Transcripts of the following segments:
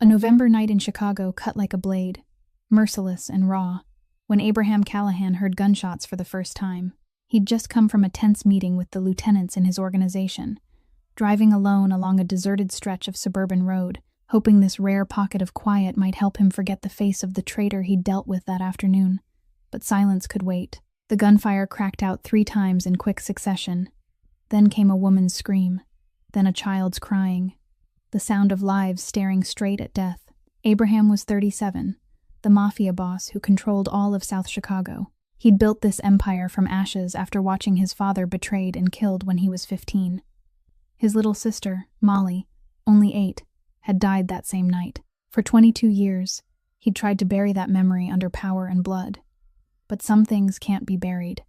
A November night in Chicago cut like a blade, merciless and raw, when Abraham Callahan heard gunshots for the first time. He'd just come from a tense meeting with the lieutenants in his organization, driving alone along a deserted stretch of suburban road, hoping this rare pocket of quiet might help him forget the face of the traitor he'd dealt with that afternoon. But silence could wait. The gunfire cracked out 3 times in quick succession. Then came a woman's scream, then a child's crying, the sound of lives staring straight at death. Abraham was 37, the mafia boss who controlled all of South Chicago. He'd built this empire from ashes after watching his father betrayed and killed when he was 15. His little sister, Molly, only 8, had died that same night. For 22 years, he'd tried to bury that memory under power and blood. But some things can't be buried,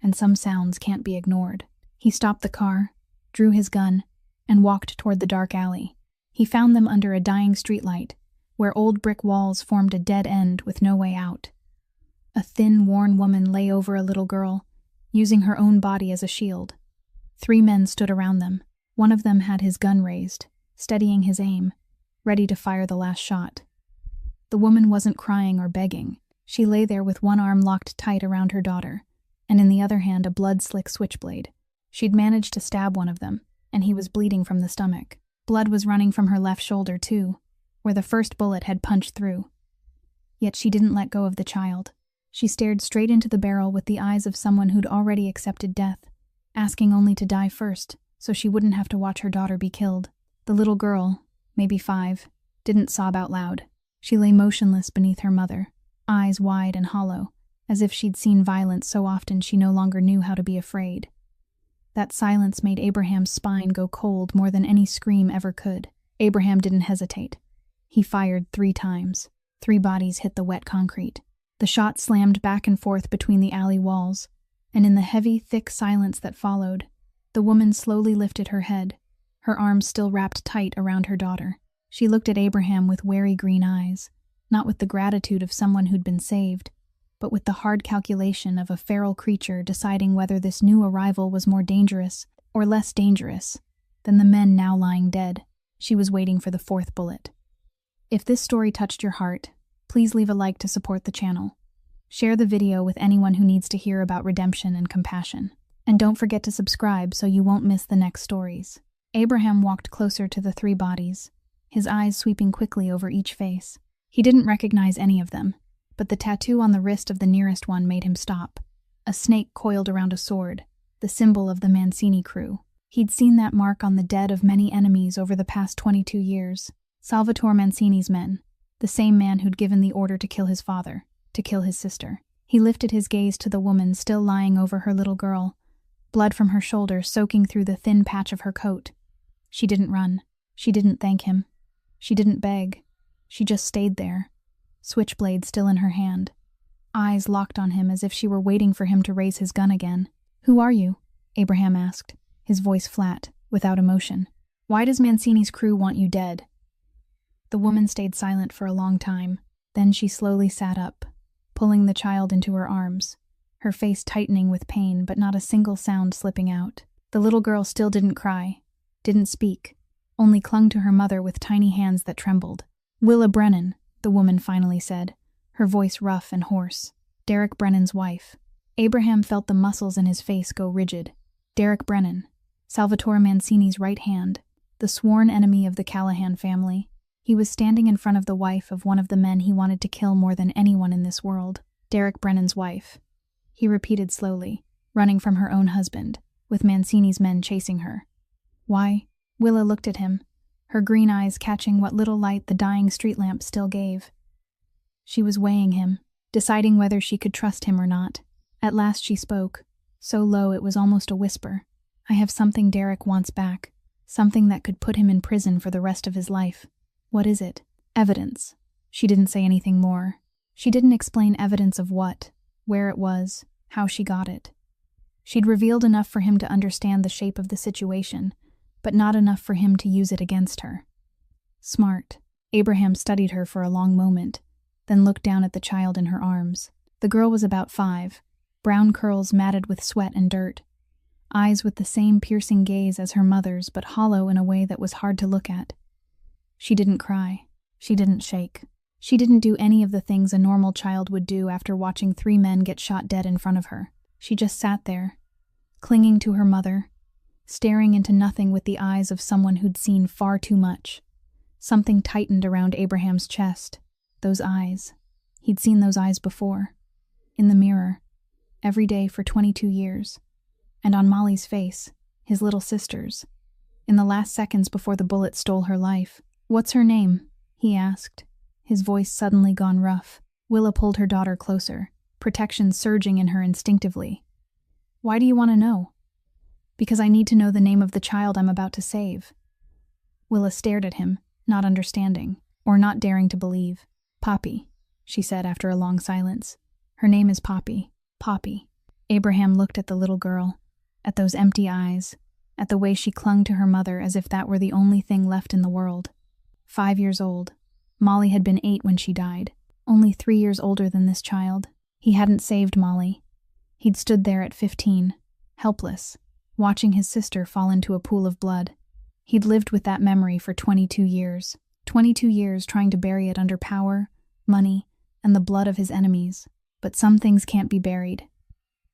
and some sounds can't be ignored. He stopped the car, drew his gun, and walked toward the dark alley. He found them under a dying streetlight, where old brick walls formed a dead end with no way out. A thin, worn woman lay over a little girl, using her own body as a shield. 3 men stood around them. One of them had his gun raised, steadying his aim, ready to fire the last shot. The woman wasn't crying or begging. She lay there with one arm locked tight around her daughter, and in the other hand a blood-slick switchblade. She'd managed to stab one of them, and he was bleeding from the stomach. Blood was running from her left shoulder, too, where the first bullet had punched through. Yet she didn't let go of the child. She stared straight into the barrel with the eyes of someone who'd already accepted death, asking only to die first, so she wouldn't have to watch her daughter be killed. The little girl, maybe 5, didn't sob out loud. She lay motionless beneath her mother, eyes wide and hollow, as if she'd seen violence so often she no longer knew how to be afraid. That silence made Abraham's spine go cold more than any scream ever could. Abraham didn't hesitate. He fired 3 times. 3 bodies hit the wet concrete. The shot slammed back and forth between the alley walls, and in the heavy, thick silence that followed, the woman slowly lifted her head, her arms still wrapped tight around her daughter. She looked at Abraham with wary green eyes, not with the gratitude of someone who'd been saved, but with the hard calculation of a feral creature deciding whether this new arrival was more dangerous or less dangerous than the men now lying dead. She was waiting for the 4th bullet. If this story touched your heart, please leave a like to support the channel. Share the video with anyone who needs to hear about redemption and compassion. And don't forget to subscribe so you won't miss the next stories. Abraham walked closer to the 3 bodies, his eyes sweeping quickly over each face. He didn't recognize any of them, but the tattoo on the wrist of the nearest one made him stop. A snake coiled around a sword, the symbol of the Mancini crew. He'd seen that mark on the dead of many enemies over the past 22 years. Salvatore Mancini's men, the same man who'd given the order to kill his father, to kill his sister. He lifted his gaze to the woman still lying over her little girl, blood from her shoulder soaking through the thin patch of her coat. She didn't run. She didn't thank him. She didn't beg. She just stayed there, switchblade still in her hand, eyes locked on him as if she were waiting for him to raise his gun again. "Who are you?" Abraham asked, his voice flat, without emotion. "Why does Mancini's crew want you dead?" The woman stayed silent for a long time. Then she slowly sat up, pulling the child into her arms, her face tightening with pain but not a single sound slipping out. The little girl still didn't cry, didn't speak, only clung to her mother with tiny hands that trembled. "Willa Brennan," the woman finally said, her voice rough and hoarse. "Derek Brennan's wife." Abraham felt the muscles in his face go rigid. Derek Brennan, Salvatore Mancini's right hand, the sworn enemy of the Callahan family. He was standing in front of the wife of one of the men he wanted to kill more than anyone in this world. Derek Brennan's wife. He repeated slowly, running from her own husband, with Mancini's men chasing her. "Why?" Willa looked at him, her green eyes catching what little light the dying street lamp still gave. She was weighing him, deciding whether she could trust him or not. At last she spoke, so low it was almost a whisper. "I have something Derek wants back, something that could put him in prison for the rest of his life." "What is it?" "Evidence." She didn't say anything more. She didn't explain evidence of what, where it was, how she got it. She'd revealed enough for him to understand the shape of the situation, but not enough for him to use it against her. Smart. Abraham studied her for a long moment, then looked down at the child in her arms. The girl was about 5, brown curls matted with sweat and dirt, eyes with the same piercing gaze as her mother's but hollow in a way that was hard to look at. She didn't cry. She didn't shake. She didn't do any of the things a normal child would do after watching 3 men get shot dead in front of her. She just sat there, clinging to her mother, staring into nothing with the eyes of someone who'd seen far too much. Something tightened around Abraham's chest. Those eyes. He'd seen those eyes before. In the mirror. Every day for 22 years. And on Molly's face, his little sister's. In the last seconds before the bullet stole her life. "What's her name?" he asked, his voice suddenly gone rough. Willa pulled her daughter closer, protection surging in her instinctively. "Why do you want to know?" "Because I need to know the name of the child I'm about to save." Willa stared at him, not understanding, or not daring to believe. "Poppy," she said after a long silence. "Her name is Poppy. Poppy." Abraham looked at the little girl, at those empty eyes, at the way she clung to her mother as if that were the only thing left in the world. 5 years old. Molly had been 8 when she died, only 3 years older than this child. He hadn't saved Molly. He'd stood there at 15, helpless, watching his sister fall into a pool of blood. He'd lived with that memory for 22 years. 22 years trying to bury it under power, money, and the blood of his enemies. But some things can't be buried.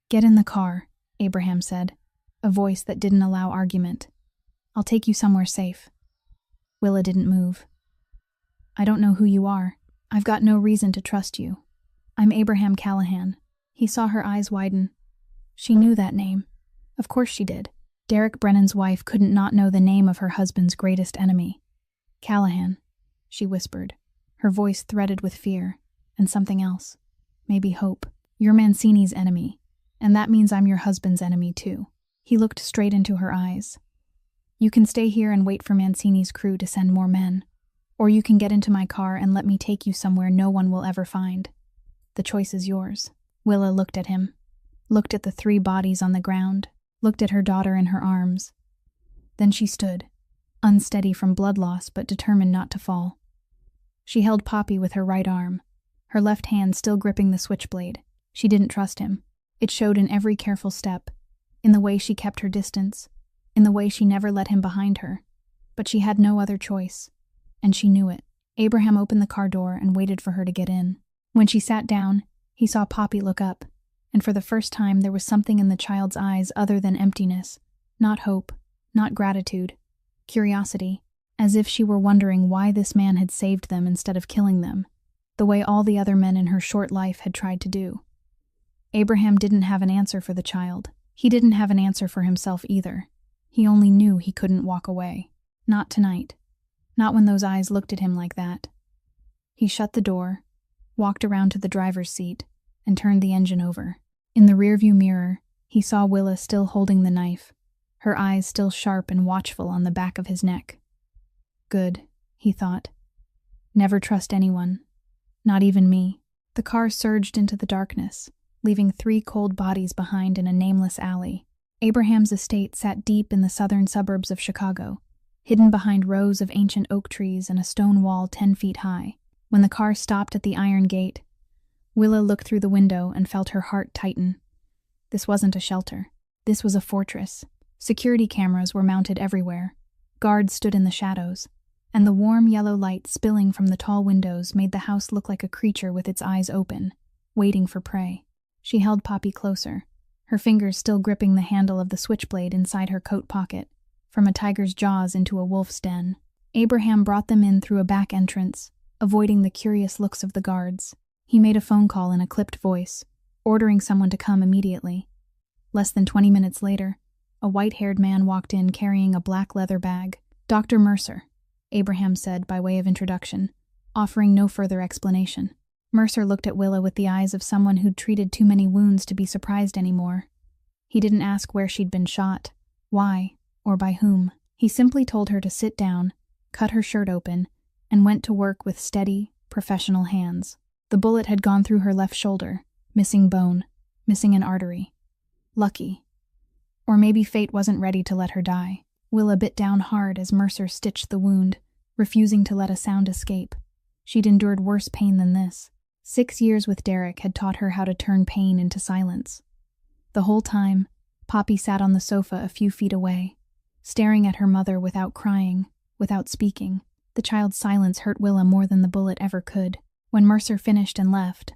"Get in the car," Abraham said, a voice that didn't allow argument. "I'll take you somewhere safe." Willa didn't move. "I don't know who you are. I've got no reason to trust you. I'm Abraham Callahan." He saw her eyes widen. She knew that name. Of course she did. Derek Brennan's wife couldn't not know the name of her husband's greatest enemy. "Callahan," she whispered, her voice threaded with fear, and something else. Maybe hope. "You're Mancini's enemy, and that means I'm your husband's enemy too." He looked straight into her eyes. "You can stay here and wait for Mancini's crew to send more men, or you can get into my car and let me take you somewhere no one will ever find. The choice is yours." Willa looked at him, looked at the 3 bodies on the ground, looked at her daughter in her arms. Then she stood, unsteady from blood loss but determined not to fall. She held Poppy with her right arm, her left hand still gripping the switchblade. She didn't trust him. It showed in every careful step, in the way she kept her distance, in the way she never let him behind her. But she had no other choice, and she knew it. Abraham opened the car door and waited for her to get in. When she sat down, he saw Poppy look up, and for the first time there was something in the child's eyes other than emptiness, not hope, not gratitude, curiosity, as if she were wondering why this man had saved them instead of killing them, the way all the other men in her short life had tried to do. Abraham didn't have an answer for the child. He didn't have an answer for himself either. He only knew he couldn't walk away. Not tonight. Not when those eyes looked at him like that. He shut the door, walked around to the driver's seat, and turned the engine over. In the rearview mirror, he saw Willa still holding the knife, her eyes still sharp and watchful on the back of his neck. Good, he thought. Never trust anyone. Not even me. The car surged into the darkness, leaving 3 cold bodies behind in a nameless alley. Abraham's estate sat deep in the southern suburbs of Chicago, hidden behind rows of ancient oak trees and a stone wall 10 feet high. When the car stopped at the iron gate, Willa looked through the window and felt her heart tighten. This wasn't a shelter. This was a fortress. Security cameras were mounted everywhere. Guards stood in the shadows, and the warm yellow light spilling from the tall windows made the house look like a creature with its eyes open, waiting for prey. She held Poppy closer, her fingers still gripping the handle of the switchblade inside her coat pocket, from a tiger's jaws into a wolf's den. Abraham brought them in through a back entrance, avoiding the curious looks of the guards. He made a phone call in a clipped voice, ordering someone to come immediately. Less than 20 minutes later, a white-haired man walked in carrying a black leather bag. "Dr. Mercer," Abraham said by way of introduction, offering no further explanation. Mercer looked at Willa with the eyes of someone who'd treated too many wounds to be surprised anymore. He didn't ask where she'd been shot, why, or by whom. He simply told her to sit down, cut her shirt open, and went to work with steady, professional hands. The bullet had gone through her left shoulder, missing bone, missing an artery. Lucky. Or maybe fate wasn't ready to let her die. Willa bit down hard as Mercer stitched the wound, refusing to let a sound escape. She'd endured worse pain than this. 6 years with Derek had taught her how to turn pain into silence. The whole time, Poppy sat on the sofa a few feet away, staring at her mother without crying, without speaking. The child's silence hurt Willa more than the bullet ever could. When Mercer finished and left,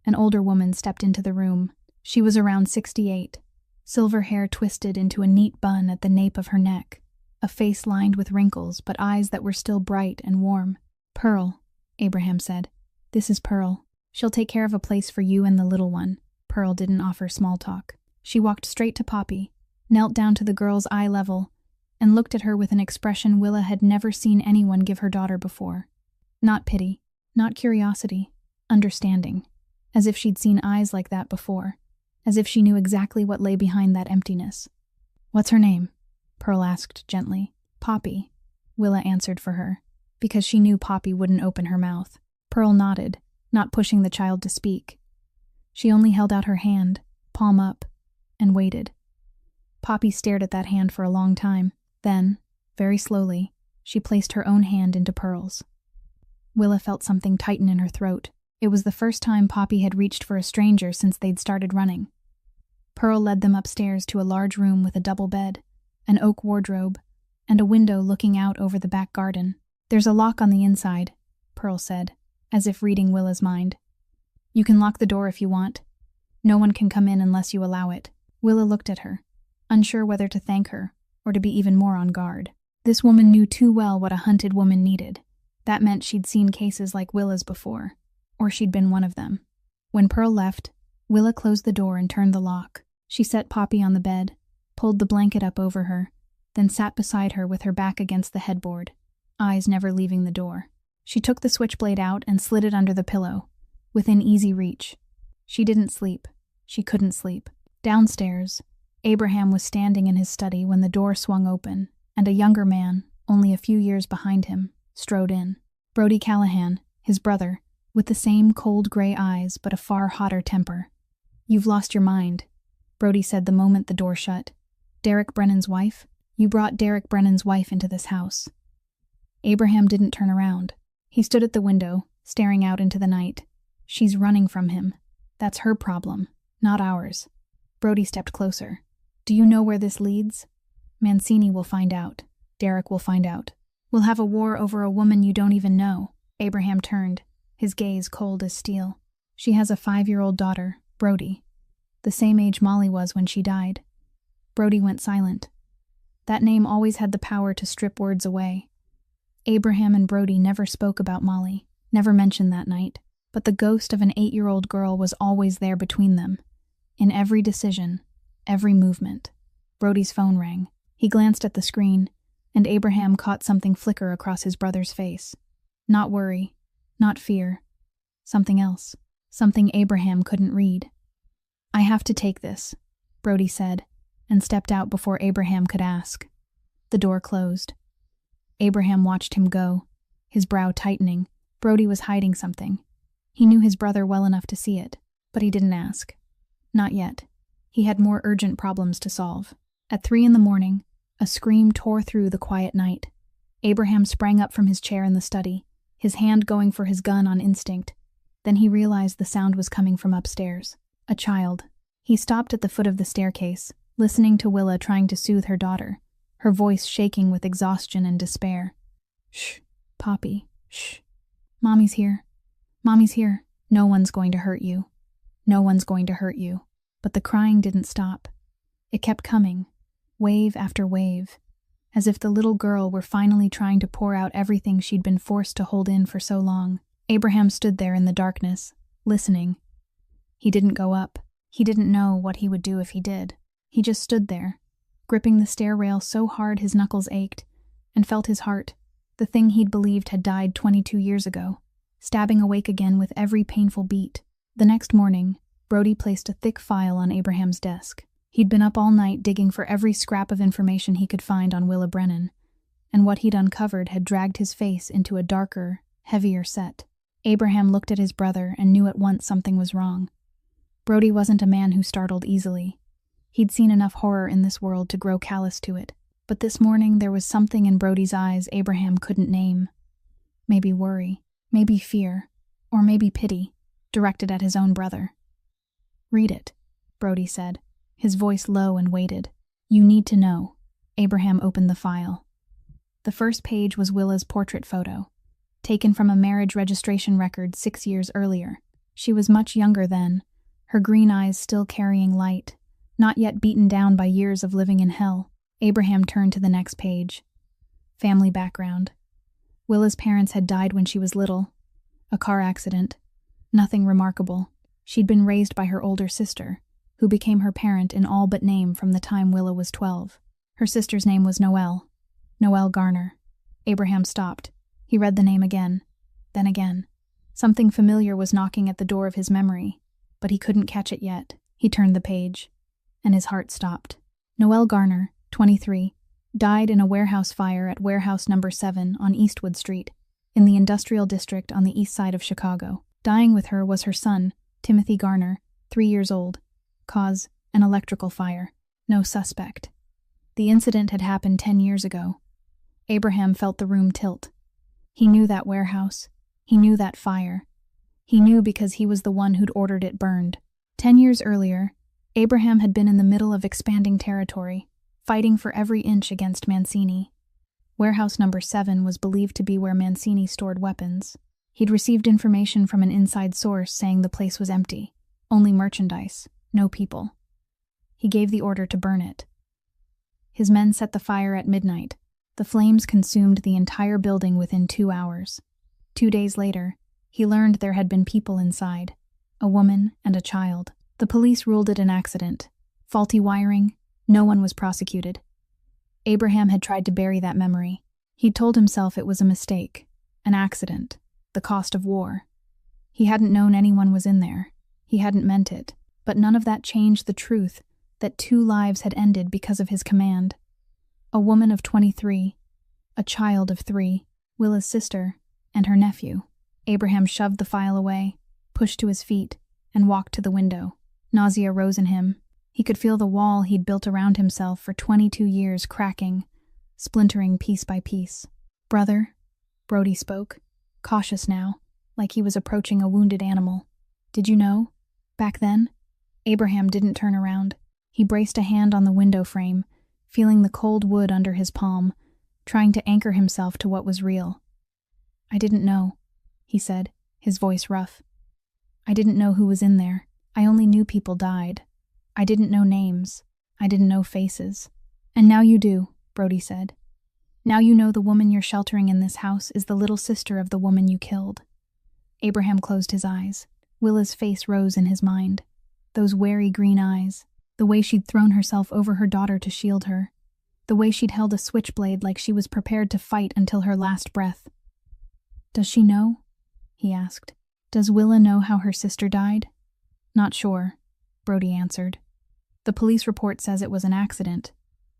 an older woman stepped into the room. She was around 68, silver hair twisted into a neat bun at the nape of her neck, a face lined with wrinkles but eyes that were still bright and warm. "Pearl," Abraham said. "This is Pearl. She'll take care of a place for you and the little one." Pearl didn't offer small talk. She walked straight to Poppy, knelt down to the girl's eye level, and looked at her with an expression Willa had never seen anyone give her daughter before. Not pity, not curiosity, understanding. As if she'd seen eyes like that before, as if she knew exactly what lay behind that emptiness. "What's her name?" Pearl asked gently. "Poppy," Willa answered for her, because she knew Poppy wouldn't open her mouth. Pearl nodded, not pushing the child to speak. She only held out her hand, palm up, and waited. Poppy stared at that hand for a long time. Then, very slowly, she placed her own hand into Pearl's. Willa felt something tighten in her throat. It was the first time Poppy had reached for a stranger since they'd started running. Pearl led them upstairs to a large room with a double bed, an oak wardrobe, and a window looking out over the back garden. "There's a lock on the inside," Pearl said, as if reading Willa's mind. "You can lock the door if you want. No one can come in unless you allow it." Willa looked at her, unsure whether to thank her or to be even more on guard. This woman knew too well what a hunted woman needed. That meant she'd seen cases like Willa's before, or she'd been one of them. When Pearl left, Willa closed the door and turned the lock. She set Poppy on the bed, pulled the blanket up over her, then sat beside her with her back against the headboard, eyes never leaving the door. She took the switchblade out and slid it under the pillow, within easy reach. She didn't sleep. She couldn't sleep. Downstairs, Abraham was standing in his study when the door swung open, and a younger man, only a few years behind him, strode in. Brody Callahan, his brother, with the same cold gray eyes but a far hotter temper. "You've lost your mind," Brody said the moment the door shut. "Derek Brennan's wife? You brought Derek Brennan's wife into this house." Abraham didn't turn around. He stood at the window, staring out into the night. "She's running from him. That's her problem, not ours." Brody stepped closer. "Do you know where this leads? Mancini will find out. Derek will find out. We'll have a war over a woman you don't even know." Abraham turned, his gaze cold as steel. "She has a 5-year-old daughter, Brody. The same age Molly was when she died." Brody went silent. That name always had the power to strip words away. Abraham and Brody never spoke about Molly, never mentioned that night, but the ghost of an 8-year-old girl was always there between them. In every decision, every movement. Brody's phone rang. He glanced at the screen, and Abraham caught something flicker across his brother's face. Not worry, not fear. Something else. Something Abraham couldn't read. "I have to take this," Brody said, and stepped out before Abraham could ask. The door closed. Abraham watched him go, his brow tightening. Brody was hiding something. He knew his brother well enough to see it, but he didn't ask. Not yet. He had more urgent problems to solve. At 3 a.m, a scream tore through the quiet night. Abraham sprang up from his chair in the study, his hand going for his gun on instinct. Then he realized the sound was coming from upstairs. A child. He stopped at the foot of the staircase, listening to Willa trying to soothe her daughter, her voice shaking with exhaustion and despair. "Shh, Poppy, shh. Mommy's here. Mommy's here. No one's going to hurt you. No one's going to hurt you." But the crying didn't stop. It kept coming, wave after wave, as if the little girl were finally trying to pour out everything she'd been forced to hold in for so long. Abraham stood there in the darkness, listening. He didn't go up. He didn't know what he would do if he did. He just stood there, gripping the stair rail so hard his knuckles ached, and felt his heart, the thing he'd believed had died 22 years ago, stabbing awake again with every painful beat. The next morning, Brody placed a thick file on Abraham's desk. He'd been up all night digging for every scrap of information he could find on Willa Brennan, and what he'd uncovered had dragged his face into a darker, heavier set. Abraham looked at his brother and knew at once something was wrong. Brody wasn't a man who startled easily. He'd seen enough horror in this world to grow callous to it, but this morning there was something in Brody's eyes Abraham couldn't name. Maybe worry, maybe fear, or maybe pity, directed at his own brother. "Read it," Brody said, his voice low and weighted. "You need to know." Abraham opened the file. The first page was Willa's portrait photo, taken from a marriage registration record 6 years earlier. She was much younger then, her green eyes still carrying light, not yet beaten down by years of living in hell. Abraham turned to the next page. Family background. Willa's parents had died when she was little. A car accident. Nothing remarkable. She'd been raised by her older sister, who became her parent in all but name from the time Willa was 12. Her sister's name was Noelle. Noelle Garner. Abraham stopped. He read the name again, then again. Something familiar was knocking at the door of his memory, but he couldn't catch it yet. He turned the page, and his heart stopped. Noelle Garner, 23, died in a warehouse fire at warehouse number 7 on Eastwood Street, in the industrial district on the east side of Chicago. Dying with her was her son, Timothy Garner, 3 years old. Cause, an electrical fire. No suspect. The incident had happened 10 years ago. Abraham felt the room tilt. He knew that warehouse. He knew that fire. He knew because he was the one who'd ordered it burned. 10 years earlier, Abraham had been in the middle of expanding territory, fighting for every inch against Mancini. Warehouse number 7 was believed to be where Mancini stored weapons. He'd received information from an inside source saying the place was empty, only merchandise, no people. He gave the order to burn it. His men set the fire at midnight. The flames consumed the entire building within 2 hours. 2 days later, he learned there had been people inside, a woman and a child. The police ruled it an accident. Faulty wiring, no one was prosecuted. Abraham had tried to bury that memory. He'd told himself it was a mistake, an accident, the cost of war. He hadn't known anyone was in there. He hadn't meant it. But none of that changed the truth that 2 lives had ended because of his command. A woman of 23, a child of 3, Willa's sister, and her nephew. Abraham shoved the file away, pushed to his feet, and walked to the window. Nausea rose in him. He could feel the wall he'd built around himself for 22 years cracking, splintering piece by piece. "Brother," Brody spoke, cautious now, like he was approaching a wounded animal. "Did you know? Back then?" Abraham didn't turn around. He braced a hand on the window frame, feeling the cold wood under his palm, trying to anchor himself to what was real. "I didn't know," he said, his voice rough. "I didn't know who was in there. I only knew people died. I didn't know names. I didn't know faces." "And now you do," Brody said. "Now you know the woman you're sheltering in this house is the little sister of the woman you killed." Abraham closed his eyes. Willa's face rose in his mind. Those wary green eyes, the way she'd thrown herself over her daughter to shield her, the way she'd held a switchblade like she was prepared to fight until her last breath. "Does she know?" he asked. "Does Willa know how her sister died?" "Not sure," Brody answered. "The police report says it was an accident.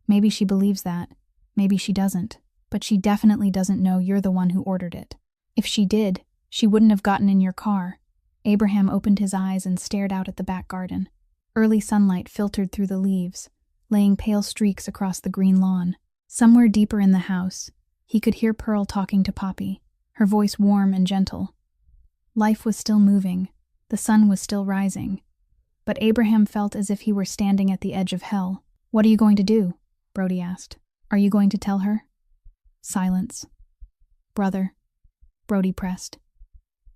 Maybe she believes that. Maybe she doesn't. But she definitely doesn't know you're the one who ordered it. If she did, she wouldn't have gotten in your car." Abraham opened his eyes and stared out at the back garden. Early sunlight filtered through the leaves, laying pale streaks across the green lawn. Somewhere deeper in the house, he could hear Pearl talking to Poppy, her voice warm and gentle. Life was still moving. The sun was still rising. But Abraham felt as if he were standing at the edge of hell. "What are you going to do?" Brody asked. "Are you going to tell her?" Silence. "Brother," Brody pressed.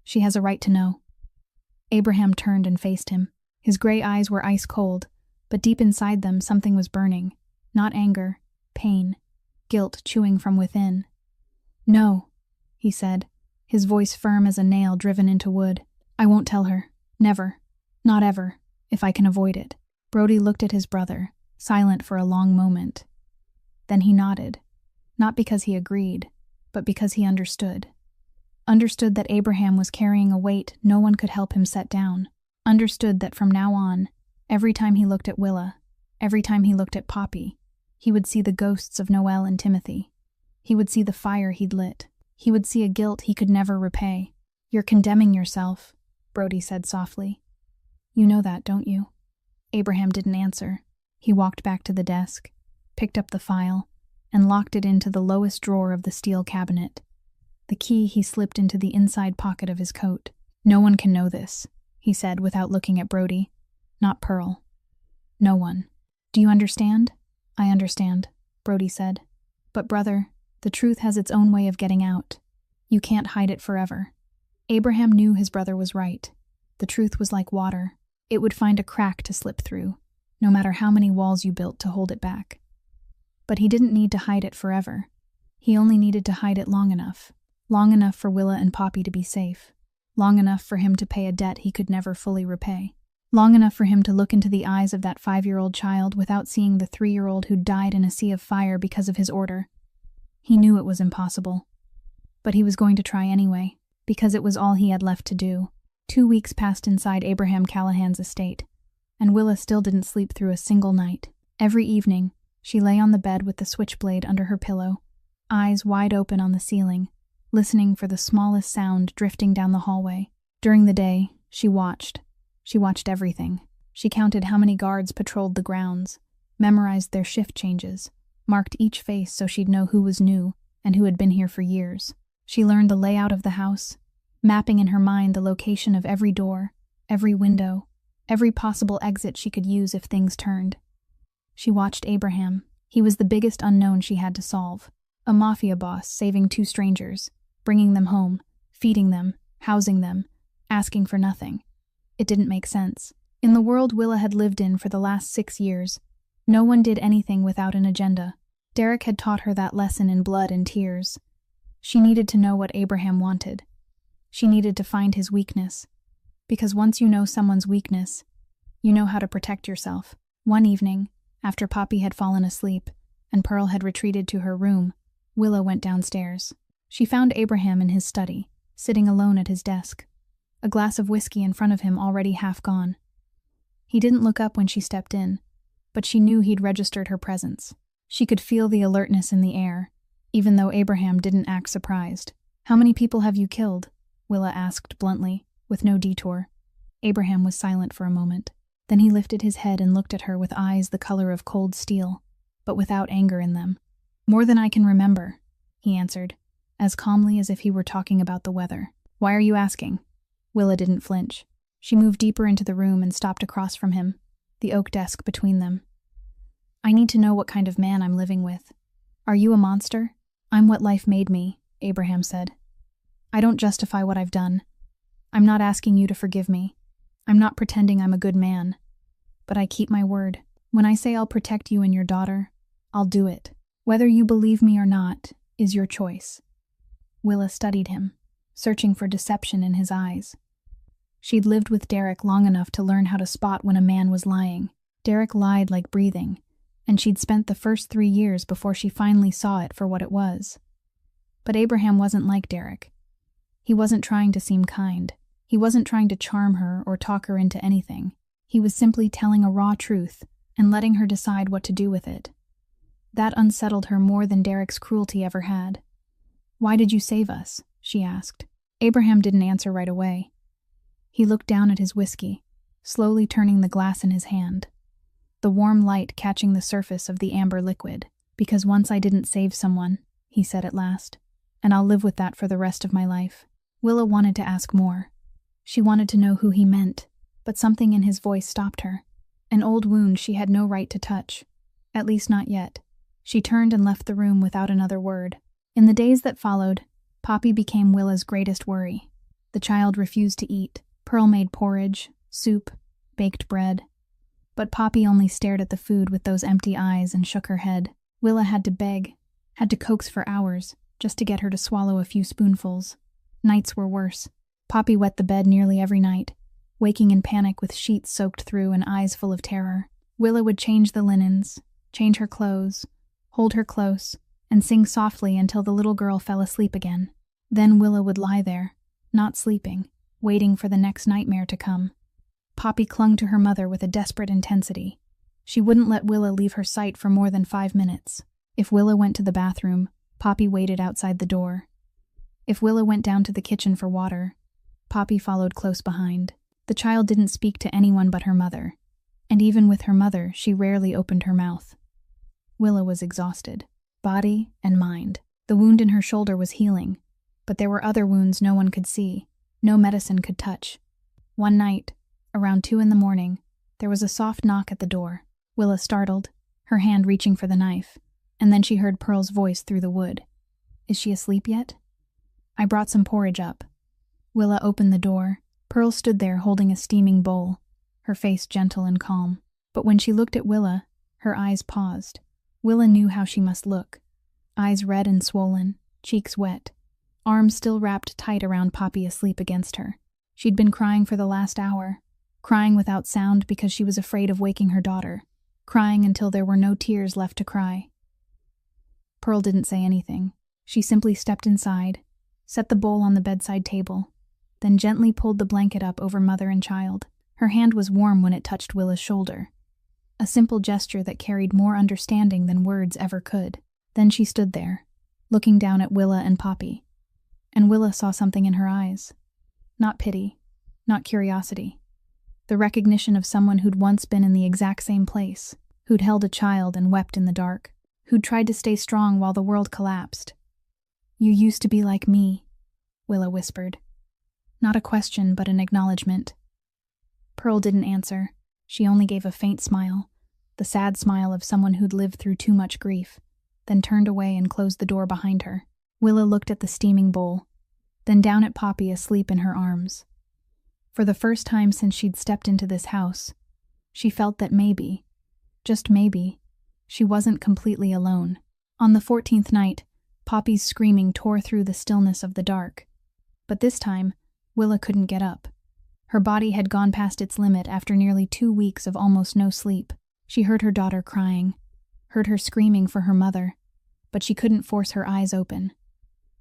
"She has a right to know." Abraham turned and faced him. His gray eyes were ice cold, but deep inside them something was burning. Not anger, pain, guilt chewing from within. "No," he said, his voice firm as a nail driven into wood. "I won't tell her. Never. Not ever, if I can avoid it." Brody looked at his brother, silent for a long moment. Then he nodded, not because he agreed, but because he understood. Understood that Abraham was carrying a weight no one could help him set down. Understood that from now on, every time he looked at Willa, every time he looked at Poppy, he would see the ghosts of Noelle and Timothy. He would see the fire he'd lit. He would see a guilt he could never repay. "You're condemning yourself," Brody said softly. "You know that, don't you?" Abraham didn't answer. He walked back to the desk, picked up the file, and locked it into the lowest drawer of the steel cabinet. The key he slipped into the inside pocket of his coat. "No one can know this," he said without looking at Brody. "Not Pearl. No one. Do you understand?" "I understand," Brody said. "But brother, The truth has its own way of getting out. You can't hide it forever. Abraham knew his brother was right. The truth was like water. It would find a crack to slip through, no matter how many walls you built to hold it back. But he didn't need to hide it forever. He only needed to hide it long enough for Willa and Poppy to be safe, long enough for him to pay a debt he could never fully repay, long enough for him to look into the eyes of that 5-year-old child without seeing the 3-year-old who died in a sea of fire because of his order. He knew it was impossible, but he was going to try anyway, because it was all he had left to do. 2 weeks passed inside Abraham Callahan's estate, and Willa still didn't sleep through a single night. Every evening, she lay on the bed with the switchblade under her pillow, eyes wide open on the ceiling, listening for the smallest sound drifting down the hallway. During the day, she watched. She watched everything. She counted how many guards patrolled the grounds, memorized their shift changes, marked each face so she'd know who was new and who had been here for years. She learned the layout of the house, mapping in her mind the location of every door, every window, every possible exit she could use if things turned. She watched Abraham. He was the biggest unknown she had to solve. A mafia boss saving 2 strangers, bringing them home, feeding them, housing them, asking for nothing. It didn't make sense. In the world Willa had lived in for the last 6 years, no one did anything without an agenda. Derek had taught her that lesson in blood and tears. She needed to know what Abraham wanted. She needed to find his weakness. Because once you know someone's weakness, you know how to protect yourself. One evening, after Poppy had fallen asleep and Pearl had retreated to her room, Willa went downstairs. She found Abraham in his study, sitting alone at his desk, a glass of whiskey in front of him already half gone. He didn't look up when she stepped in, but she knew he'd registered her presence. She could feel the alertness in the air, even though Abraham didn't act surprised. "How many people have you killed?" Willa asked bluntly, with no detour. Abraham was silent for a moment. Then he lifted his head and looked at her with eyes the color of cold steel, but without anger in them. "More than I can remember," he answered, as calmly as if he were talking about the weather. "Why are you asking?" Willa didn't flinch. She moved deeper into the room and stopped across from him, the oak desk between them. "I need to know what kind of man I'm living with. Are you a monster?" "I'm what life made me," Abraham said. "I don't justify what I've done. I'm not asking you to forgive me. I'm not pretending I'm a good man. But I keep my word. When I say I'll protect you and your daughter, I'll do it. Whether you believe me or not is your choice." Willa studied him, searching for deception in his eyes. She'd lived with Derek long enough to learn how to spot when a man was lying. Derek lied like breathing, and she'd spent the first 3 years before she finally saw it for what it was. But Abraham wasn't like Derek. He wasn't trying to seem kind. He wasn't trying to charm her or talk her into anything. He was simply telling a raw truth and letting her decide what to do with it. That unsettled her more than Derek's cruelty ever had. "Why did you save us?" she asked. Abraham didn't answer right away. He looked down at his whiskey, slowly turning the glass in his hand, the warm light catching the surface of the amber liquid. "Because once I didn't save someone," he said at last, "and I'll live with that for the rest of my life." Willa wanted to ask more. She wanted to know who he meant, but something in his voice stopped her. An old wound she had no right to touch. At least not yet. She turned and left the room without another word. In the days that followed, Poppy became Willa's greatest worry. The child refused to eat. Pearl made porridge, soup, baked bread. But Poppy only stared at the food with those empty eyes and shook her head. Willa had to beg, had to coax for hours, just to get her to swallow a few spoonfuls. Nights were worse. Poppy wet the bed nearly every night, waking in panic with sheets soaked through and eyes full of terror. Willa would change the linens, change her clothes, hold her close, and sing softly until the little girl fell asleep again. Then Willa would lie there, not sleeping, waiting for the next nightmare to come. Poppy clung to her mother with a desperate intensity. She wouldn't let Willa leave her sight for more than 5 minutes. If Willa went to the bathroom, Poppy waited outside the door. If Willa went down to the kitchen for water, Poppy followed close behind. The child didn't speak to anyone but her mother, and even with her mother, she rarely opened her mouth. Willa was exhausted, body and mind. The wound in her shoulder was healing, but there were other wounds no one could see, no medicine could touch. One night, around 2 a.m, there was a soft knock at the door. Willa startled, her hand reaching for the knife, and then she heard Pearl's voice through the wood. Is she asleep yet? I brought some porridge up. Willa opened the door. Pearl stood there holding a steaming bowl, her face gentle and calm. But when she looked at Willa, her eyes paused. Willa knew how she must look. Eyes red and swollen, cheeks wet, arms still wrapped tight around Poppy asleep against her. She'd been crying for the last hour, crying without sound because she was afraid of waking her daughter, crying until there were no tears left to cry. Pearl didn't say anything. She simply stepped inside, set the bowl on the bedside table, then gently pulled the blanket up over mother and child. Her hand was warm when it touched Willa's shoulder, a simple gesture that carried more understanding than words ever could. Then she stood there, looking down at Willa and Poppy, and Willa saw something in her eyes. Not pity, not curiosity. The recognition of someone who'd once been in the exact same place, who'd held a child and wept in the dark, who'd tried to stay strong while the world collapsed. "You used to be like me," Willa whispered. Not a question, but an acknowledgement. Pearl didn't answer. She only gave a faint smile, the sad smile of someone who'd lived through too much grief, then turned away and closed the door behind her. Willa looked at the steaming bowl, then down at Poppy asleep in her arms. For the first time since she'd stepped into this house, she felt that maybe, just maybe, she wasn't completely alone. On the 14th night, Poppy's screaming tore through the stillness of the dark. But this time, Willa couldn't get up. Her body had gone past its limit after nearly 2 weeks of almost no sleep. She heard her daughter crying, heard her screaming for her mother, but she couldn't force her eyes open,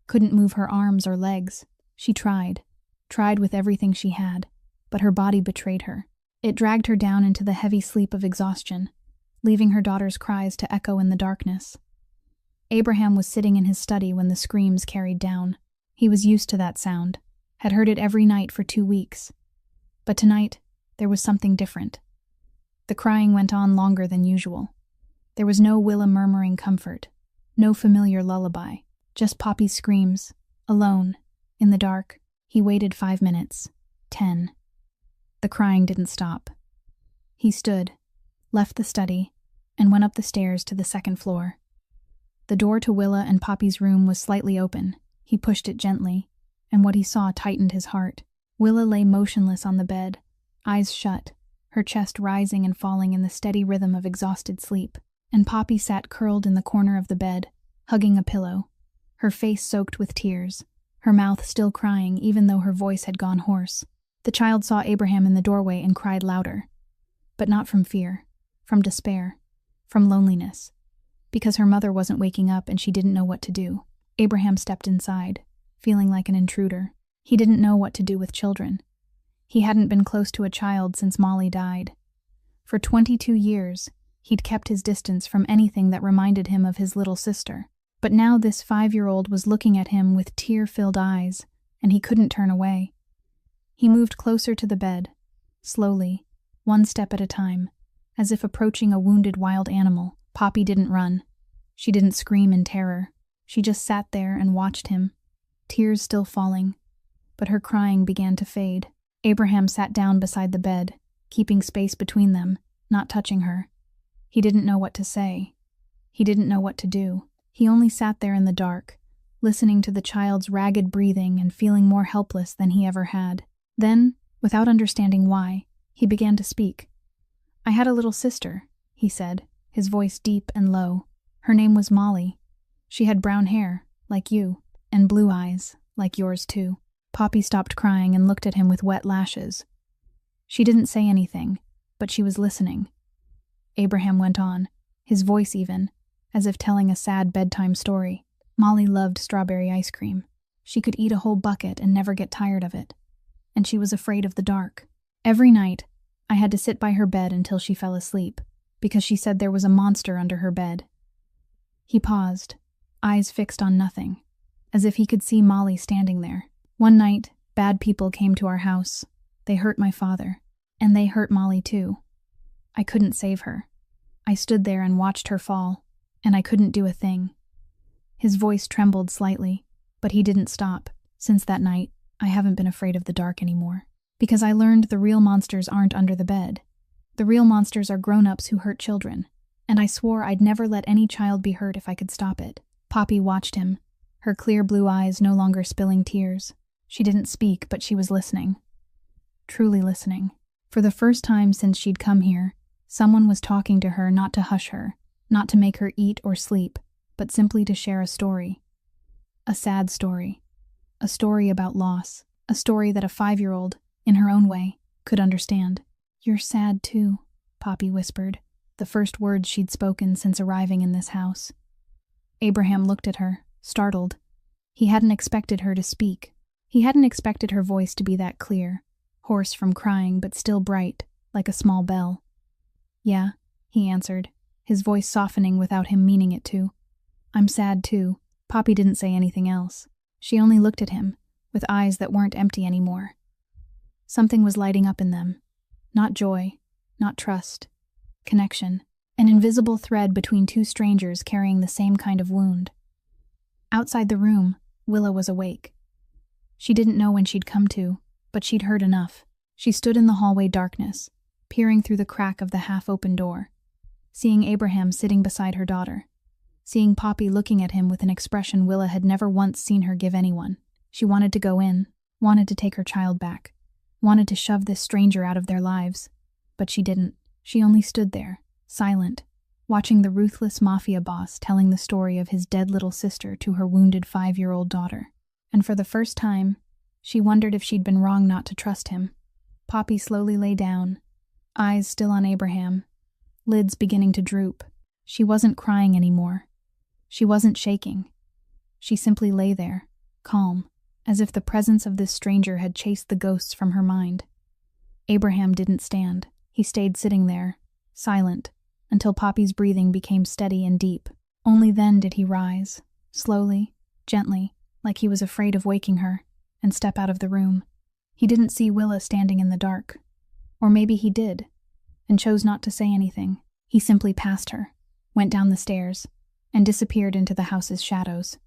couldn't move her arms or legs. She tried with everything she had, but her body betrayed her. It dragged her down into the heavy sleep of exhaustion, leaving her daughter's cries to echo in the darkness. Abraham was sitting in his study when the screams carried down. He was used to that sound, had heard it every night for 2 weeks. But tonight, there was something different. The crying went on longer than usual. There was no Willa murmuring comfort, no familiar lullaby, just Poppy's screams, alone, in the dark. He waited 5 minutes, 10. The crying didn't stop. He stood, left the study, and went up the stairs to the 2nd floor. The door to Willa and Poppy's room was slightly open. He pushed it gently, and what he saw tightened his heart. Willa lay motionless on the bed, eyes shut, her chest rising and falling in the steady rhythm of exhausted sleep, and Poppy sat curled in the corner of the bed, hugging a pillow, her face soaked with tears, her mouth still crying even though her voice had gone hoarse. The child saw Abraham in the doorway and cried louder, but not from fear, from despair, from loneliness, because her mother wasn't waking up and she didn't know what to do. Abraham stepped inside, feeling like an intruder. He didn't know what to do with children. He hadn't been close to a child since Molly died. For 22 years, he'd kept his distance from anything that reminded him of his little sister. But now this 5-year-old was looking at him with tear-filled eyes, and he couldn't turn away. He moved closer to the bed, slowly, one step at a time, as if approaching a wounded wild animal. Poppy didn't run. She didn't scream in terror. She just sat there and watched him, tears still falling, but her crying began to fade. Abraham sat down beside the bed, keeping space between them, not touching her. He didn't know what to say. He didn't know what to do. He only sat there in the dark, listening to the child's ragged breathing and feeling more helpless than he ever had. Then, without understanding why, he began to speak. "I had a little sister," he said, his voice deep and low. "Her name was Molly. She had brown hair, like you, and blue eyes, like yours too." Poppy stopped crying and looked at him with wet lashes. She didn't say anything, but she was listening. Abraham went on, his voice even, as if telling a sad bedtime story. "Molly loved strawberry ice cream. She could eat a whole bucket and never get tired of it. And she was afraid of the dark. Every night, I had to sit by her bed until she fell asleep, because she said there was a monster under her bed." He paused, eyes fixed on nothing, as if he could see Molly standing there. "One night, bad people came to our house. They hurt my father, and they hurt Molly too. I couldn't save her. I stood there and watched her fall, and I couldn't do a thing." His voice trembled slightly, but he didn't stop. "Since that night, I haven't been afraid of the dark anymore. Because I learned the real monsters aren't under the bed. The real monsters are grown-ups who hurt children, and I swore I'd never let any child be hurt if I could stop it." Poppy watched him, her clear blue eyes no longer spilling tears. She didn't speak, but she was listening. Truly listening. For the first time since she'd come here, someone was talking to her, not to hush her, not to make her eat or sleep, but simply to share a story. A sad story. A story about loss. A story that a 5-year-old, in her own way, could understand. "You're sad too," Poppy whispered, the first words she'd spoken since arriving in this house. Abraham looked at her, startled. He hadn't expected her to speak. He hadn't expected her voice to be that clear, hoarse from crying but still bright, like a small bell. "Yeah," he answered, his voice softening without him meaning it to. "I'm sad too." Poppy didn't say anything else. She only looked at him, with eyes that weren't empty anymore. Something was lighting up in them. Not joy, not trust. Connection. An invisible thread between two strangers carrying the same kind of wound. Outside the room, Willa was awake. She didn't know when she'd come to, but she'd heard enough. She stood in the hallway darkness, peering through the crack of the half-open door, seeing Abraham sitting beside her daughter, seeing Poppy looking at him with an expression Willa had never once seen her give anyone. She wanted to go in, wanted to take her child back, wanted to shove this stranger out of their lives. But she didn't. She only stood there, silent, watching the ruthless mafia boss telling the story of his dead little sister to her wounded 5-year-old daughter. And for the first time, she wondered if she'd been wrong not to trust him. Poppy slowly lay down, eyes still on Abraham, lids beginning to droop. She wasn't crying anymore. She wasn't shaking. She simply lay there, calm, as if the presence of this stranger had chased the ghosts from her mind. Abraham didn't stand. He stayed sitting there, silent, until Poppy's breathing became steady and deep. Only then did he rise, slowly, gently, like he was afraid of waking her, and step out of the room. He didn't see Willa standing in the dark. Or maybe he did, and chose not to say anything. He simply passed her, went down the stairs, and disappeared into the house's shadows.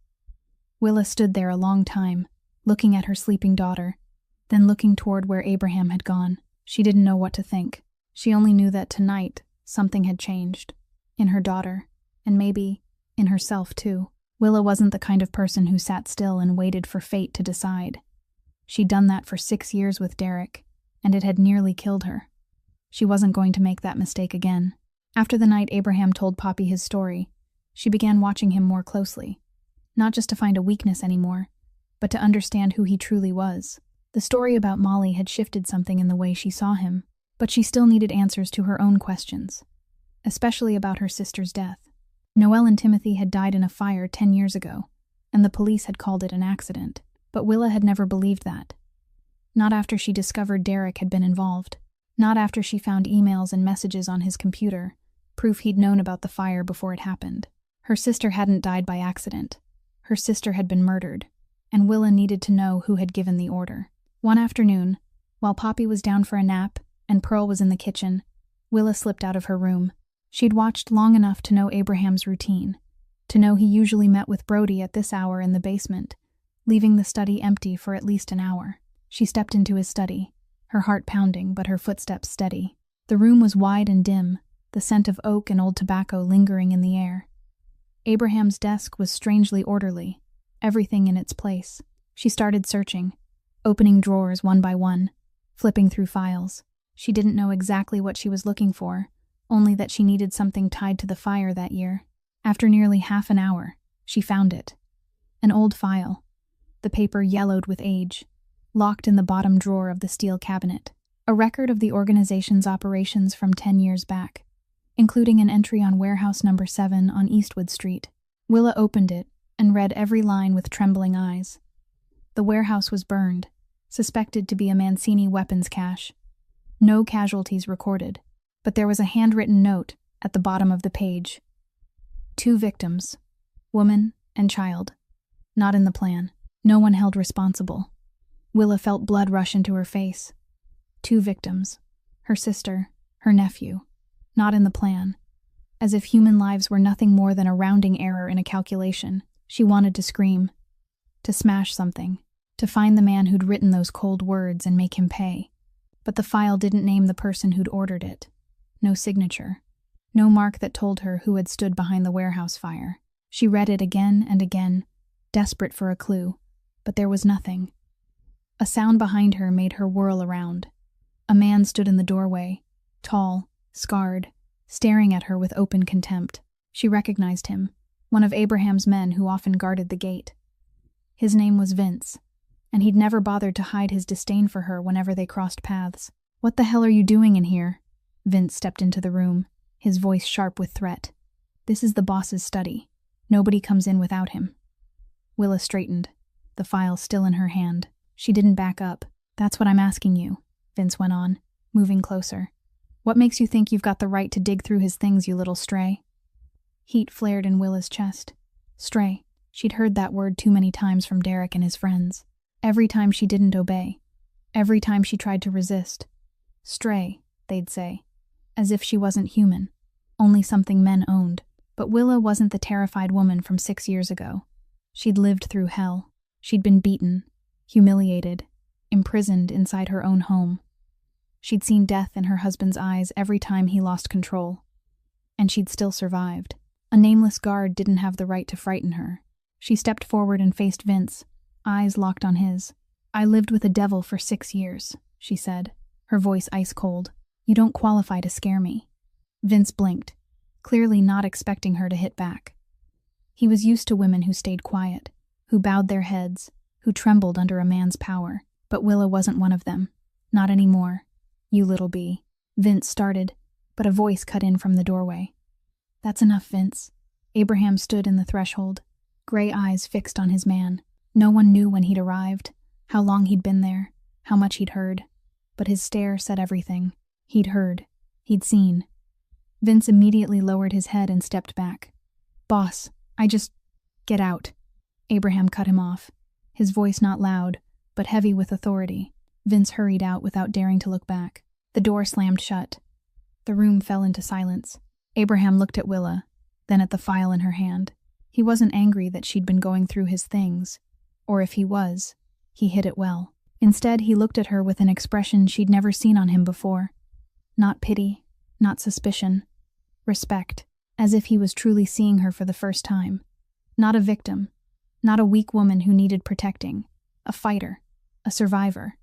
Willa stood there a long time, looking at her sleeping daughter, then looking toward where Abraham had gone. She didn't know what to think. She only knew that tonight, something had changed. In her daughter, and maybe in herself too. Willa wasn't the kind of person who sat still and waited for fate to decide. She'd done that for 6 years with Derek, and it had nearly killed her. She wasn't going to make that mistake again. After the night Abraham told Poppy his story, she began watching him more closely. Not just to find a weakness anymore, but to understand who he truly was. The story about Molly had shifted something in the way she saw him, but she still needed answers to her own questions, especially about her sister's death. Noelle and Timothy had died in a fire 10 years ago, and the police had called it an accident. But Willa had never believed that. Not after she discovered Derek had been involved. Not after she found emails and messages on his computer, proof he'd known about the fire before it happened. Her sister hadn't died by accident. Her sister had been murdered, and Willa needed to know who had given the order. One afternoon, while Poppy was down for a nap and Pearl was in the kitchen, Willa slipped out of her room. She'd watched long enough to know Abraham's routine, to know he usually met with Brody at this hour in the basement, leaving the study empty for at least an hour. She stepped into his study, her heart pounding but her footsteps steady. The room was wide and dim, the scent of oak and old tobacco lingering in the air. Abraham's desk was strangely orderly, everything in its place. She started searching, opening drawers one by one, flipping through files. She didn't know exactly what she was looking for, only that she needed something tied to the fire that year. After nearly half an hour, she found it. An old file, the paper yellowed with age, locked in the bottom drawer of the steel cabinet. A record of the organization's operations from 10 years back, including an entry on warehouse number 7 on Eastwood Street. Willa opened it and read every line with trembling eyes. The warehouse was burned, suspected to be a Mancini weapons cache. No casualties recorded, but there was a handwritten note at the bottom of the page. 2 victims, woman and child. Not in the plan. No one held responsible. Willa felt blood rush into her face. 2 victims. Her sister, her nephew. Not in the plan. As if human lives were nothing more than a rounding error in a calculation. She wanted to scream. To smash something. To find the man who'd written those cold words and make him pay. But the file didn't name the person who'd ordered it. No signature. No mark that told her who had stood behind the warehouse fire. She read it again and again, desperate for a clue, but there was nothing. A sound behind her made her whirl around. A man stood in the doorway, tall, scarred, staring at her with open contempt. She recognized him, one of Abraham's men who often guarded the gate. His name was Vince, and he'd never bothered to hide his disdain for her whenever they crossed paths. "What the hell are you doing in here?" Vince stepped into the room, his voice sharp with threat. "This is the boss's study. Nobody comes in without him." Willa straightened, the file still in her hand. She didn't back up. "That's what I'm asking you," Vince went on, moving closer. "What makes you think you've got the right to dig through his things, you little stray?" Heat flared in Willa's chest. Stray. She'd heard that word too many times from Derek and his friends. Every time she didn't obey. Every time she tried to resist. Stray, they'd say. As if she wasn't human. Only something men owned. But Willa wasn't the terrified woman from 6 years ago. She'd lived through hell. She'd been beaten, humiliated, imprisoned inside her own home. She'd seen death in her husband's eyes every time he lost control. And she'd still survived. A nameless guard didn't have the right to frighten her. She stepped forward and faced Vince, eyes locked on his. "I lived with a devil for 6 years, she said, her voice ice cold. "You don't qualify to scare me." Vince blinked, clearly not expecting her to hit back. He was used to women who stayed quiet, who bowed their heads, who trembled under a man's power. But Willa wasn't one of them. Not anymore. "You little bee." Vince started, but a voice cut in from the doorway. "That's enough, Vince." Abraham stood in the threshold, gray eyes fixed on his man. No one knew when he'd arrived, how long he'd been there, how much he'd heard. But his stare said everything. He'd heard. He'd seen. Vince immediately lowered his head and stepped back. "Boss, Get out." Abraham cut him off, his voice not loud, but heavy with authority. Vince hurried out without daring to look back. The door slammed shut. The room fell into silence. Abraham looked at Willa, then at the file in her hand. He wasn't angry that she'd been going through his things, or if he was, he hid it well. Instead, he looked at her with an expression she'd never seen on him before. Not pity, not suspicion. Respect, as if he was truly seeing her for the first time. Not a victim, not a weak woman who needed protecting. A fighter, a survivor.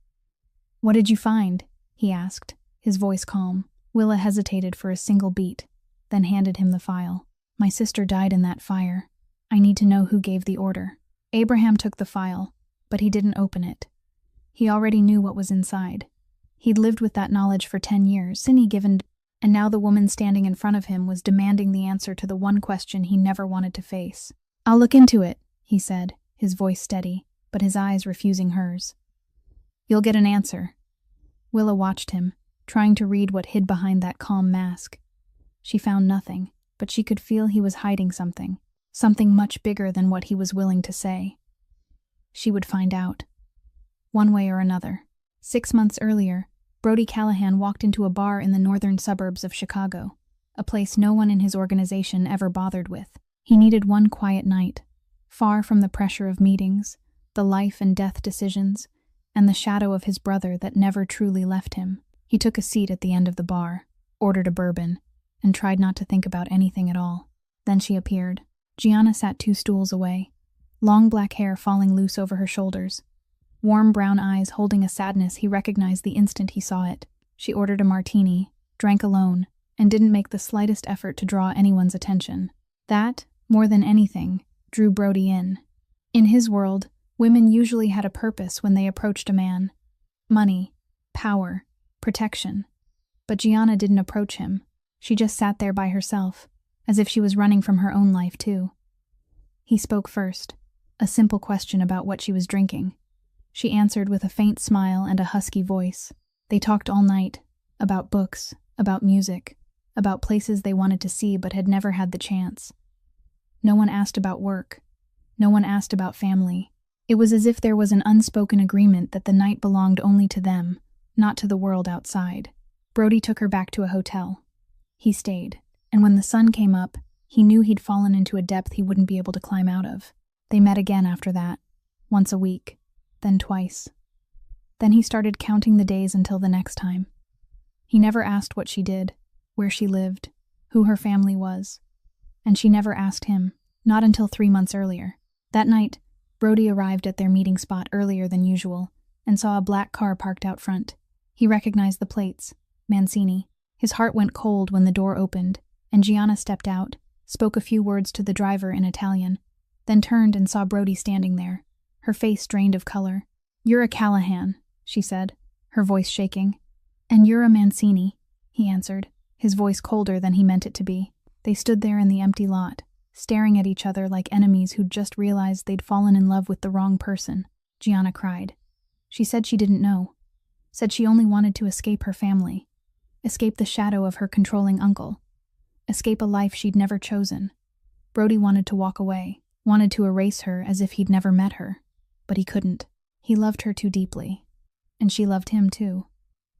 "What did you find?" he asked, his voice calm. Willa hesitated for a single beat, then handed him the file. "My sister died in that fire. I need to know who gave the order." Abraham took the file, but he didn't open it. He already knew what was inside. He'd lived with that knowledge for 10 years, and now the woman standing in front of him was demanding the answer to the one question he never wanted to face. "I'll look into it," he said, his voice steady, but his eyes refusing hers. "You'll get an answer." Willa watched him, trying to read what hid behind that calm mask. She found nothing, but she could feel he was hiding something much bigger than what he was willing to say. She would find out. One way or another. 6 months earlier, Brody Callahan walked into a bar in the northern suburbs of Chicago, a place no one in his organization ever bothered with. He needed one quiet night, far from the pressure of meetings, the life and death decisions, and the shadow of his brother that never truly left him. He took a seat at the end of the bar, ordered a bourbon, and tried not to think about anything at all. Then she appeared. Gianna sat 2 stools away, long black hair falling loose over her shoulders. Warm brown eyes holding a sadness he recognized the instant he saw it. She ordered a martini, drank alone, and didn't make the slightest effort to draw anyone's attention. That, more than anything, drew Brody in. In his world, women usually had a purpose when they approached a man. Money, power, protection. But Gianna didn't approach him. She just sat there by herself, as if she was running from her own life too. He spoke first, a simple question about what she was drinking. She answered with a faint smile and a husky voice. They talked all night, about books, about music, about places they wanted to see but had never had the chance. No one asked about work. No one asked about family. It was as if there was an unspoken agreement that the night belonged only to them, not to the world outside. Brody took her back to a hotel. He stayed, and when the sun came up, he knew he'd fallen into a depth he wouldn't be able to climb out of. They met again after that, once a week, then twice. Then he started counting the days until the next time. He never asked what she did, where she lived, who her family was. And she never asked him, not until 3 months earlier. That night, Brody arrived at their meeting spot earlier than usual and saw a black car parked out front. He recognized the plates, Mancini. His heart went cold when the door opened, and Gianna stepped out, spoke a few words to the driver in Italian, then turned and saw Brody standing there, her face drained of color. "You're a Callahan," she said, her voice shaking. "And you're a Mancini," he answered, his voice colder than he meant it to be. They stood there in the empty lot, staring at each other like enemies who'd just realized they'd fallen in love with the wrong person. Gianna cried. She said she didn't know. Said she only wanted to escape her family. Escape the shadow of her controlling uncle. Escape a life she'd never chosen. Brody wanted to walk away, wanted to erase her as if he'd never met her. But he couldn't. He loved her too deeply. And she loved him too.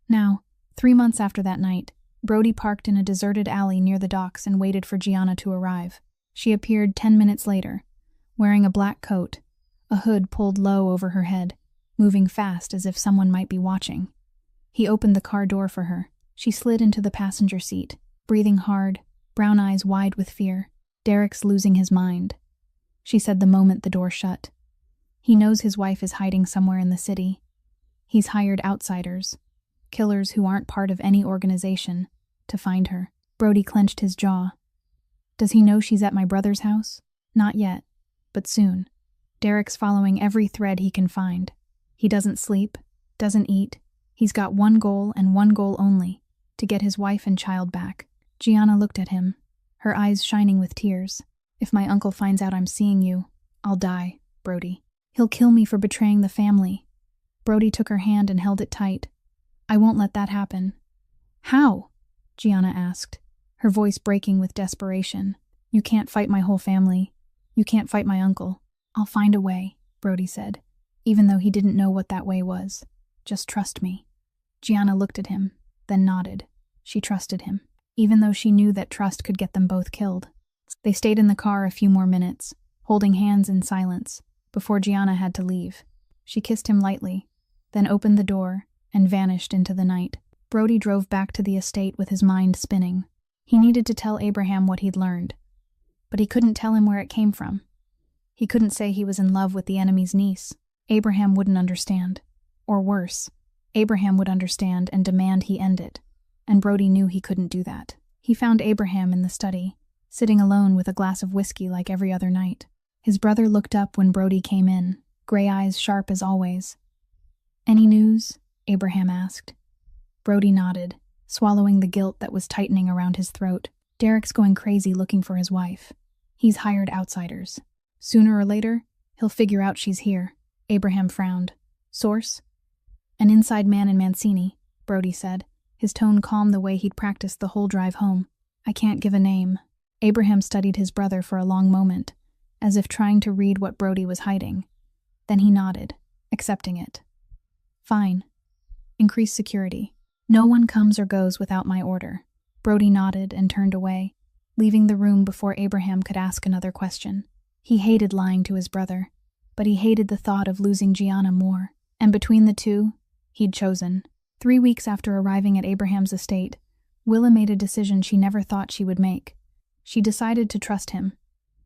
Now, 3 months after that night, Brody parked in a deserted alley near the docks and waited for Gianna to arrive. She appeared 10 minutes later, wearing a black coat, a hood pulled low over her head, moving fast as if someone might be watching. He opened the car door for her. She slid into the passenger seat, breathing hard, brown eyes wide with fear. "Derek's losing his mind," she said the moment the door shut. "He knows his wife is hiding somewhere in the city. He's hired outsiders, killers who aren't part of any organization, to find her." Brody clenched his jaw. "Does he know she's at my brother's house?" "Not yet, but soon. Derek's following every thread he can find. He doesn't sleep, doesn't eat. He's got one goal and one goal only, to get his wife and child back." Gianna looked at him, her eyes shining with tears. "If my uncle finds out I'm seeing you, I'll die, Brody. He'll kill me for betraying the family." Brody took her hand and held it tight. "I won't let that happen." "How?" Gianna asked, her voice breaking with desperation. "You can't fight my whole family. You can't fight my uncle." "I'll find a way," Brody said, even though he didn't know what that way was. "Just trust me." Gianna looked at him, then nodded. She trusted him, even though she knew that trust could get them both killed. They stayed in the car a few more minutes, holding hands in silence, before Gianna had to leave. She kissed him lightly, then opened the door and vanished into the night. Brody drove back to the estate with his mind spinning. He needed to tell Abraham what he'd learned, but he couldn't tell him where it came from. He couldn't say he was in love with the enemy's niece. Abraham wouldn't understand. Or worse, Abraham would understand and demand he end it, and Brody knew he couldn't do that. He found Abraham in the study, sitting alone with a glass of whiskey like every other night. His brother looked up when Brody came in, gray eyes sharp as always. "Any news?" Abraham asked. Brody nodded, swallowing the guilt that was tightening around his throat. "Derek's going crazy looking for his wife. He's hired outsiders. Sooner or later, he'll figure out she's here." Abraham frowned. "Source?" "An inside man in Mancini," Brody said, his tone calm the way he'd practiced the whole drive home. "I can't give a name." Abraham studied his brother for a long moment, as if trying to read what Brody was hiding. Then he nodded, accepting it. "Fine. Increase security. No one comes or goes without my order." Brody nodded and turned away, leaving the room before Abraham could ask another question. He hated lying to his brother, but he hated the thought of losing Gianna more. And between the two, he'd chosen. 3 weeks after arriving at Abraham's estate, Willa made a decision she never thought she would make. She decided to trust him.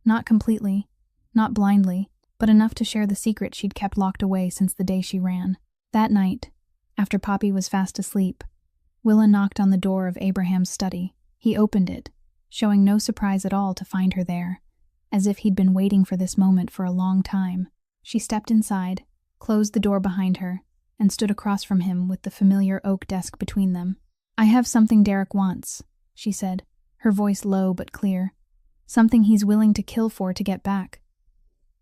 Not completely, not blindly, but enough to share the secret she'd kept locked away since the day she ran. That night, after Poppy was fast asleep, Willa knocked on the door of Abraham's study. He opened it, showing no surprise at all to find her there, as if he'd been waiting for this moment for a long time. She stepped inside, closed the door behind her, and stood across from him with the familiar oak desk between them. "I have something Derek wants," she said, her voice low but clear. "Something he's willing to kill for to get back."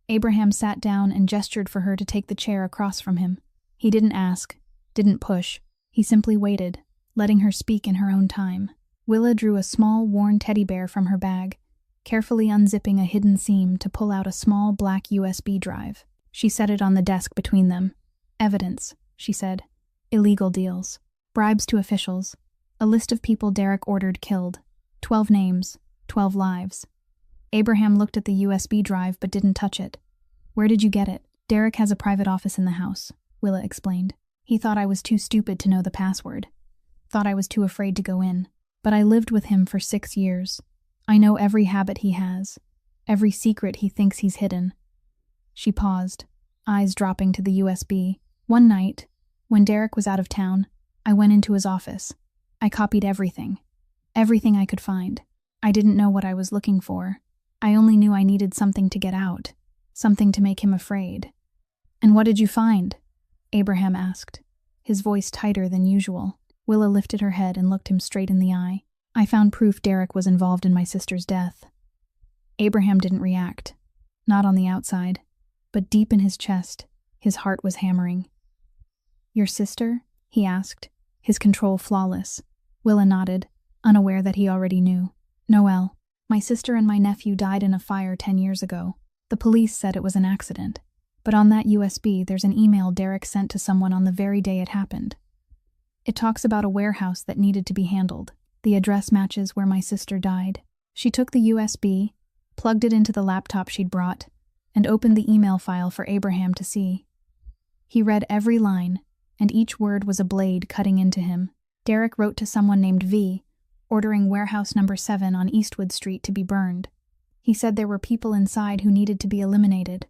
Abraham sat down and gestured for her to take the chair across from him. He didn't ask, didn't push. He simply waited, letting her speak in her own time. Willa drew a small, worn teddy bear from her bag, carefully unzipping a hidden seam to pull out a small black USB drive. She set it on the desk between them. "Evidence," she said. "Illegal deals. Bribes to officials. A list of people Derek ordered killed. 12 names, 12 lives." Abraham looked at the USB drive but didn't touch it. "Where did you get it?" "Derek has a private office in the house," Willa explained. "He thought I was too stupid to know the password. Thought I was too afraid to go in. But I lived with him for 6 years. I know every habit he has, every secret he thinks he's hidden." She paused, eyes dropping to the USB. One night, when Derek was out of town, I went into his office. I copied everything I could find. I didn't know what I was looking for. I only knew I needed something to get out, something to make him afraid. "And what did you find?" Abraham asked, his voice tighter than usual. Willa lifted her head and looked him straight in the eye. "I found proof Derek was involved in my sister's death." Abraham didn't react, not on the outside, but deep in his chest, his heart was hammering. "Your sister?" he asked, his control flawless. Willa nodded, unaware that he already knew. "Noelle, my sister and my nephew died in a fire 10 years ago. The police said it was an accident, but on that USB there's an email Derek sent to someone on the very day it happened. It talks about a warehouse that needed to be handled. The address matches where my sister died." She took the USB, plugged it into the laptop she'd brought, and opened the email file for Abraham to see. He read every line, and each word was a blade cutting into him. Derek wrote to someone named V, ordering warehouse number 7 on Eastwood Street to be burned. He said there were people inside who needed to be eliminated,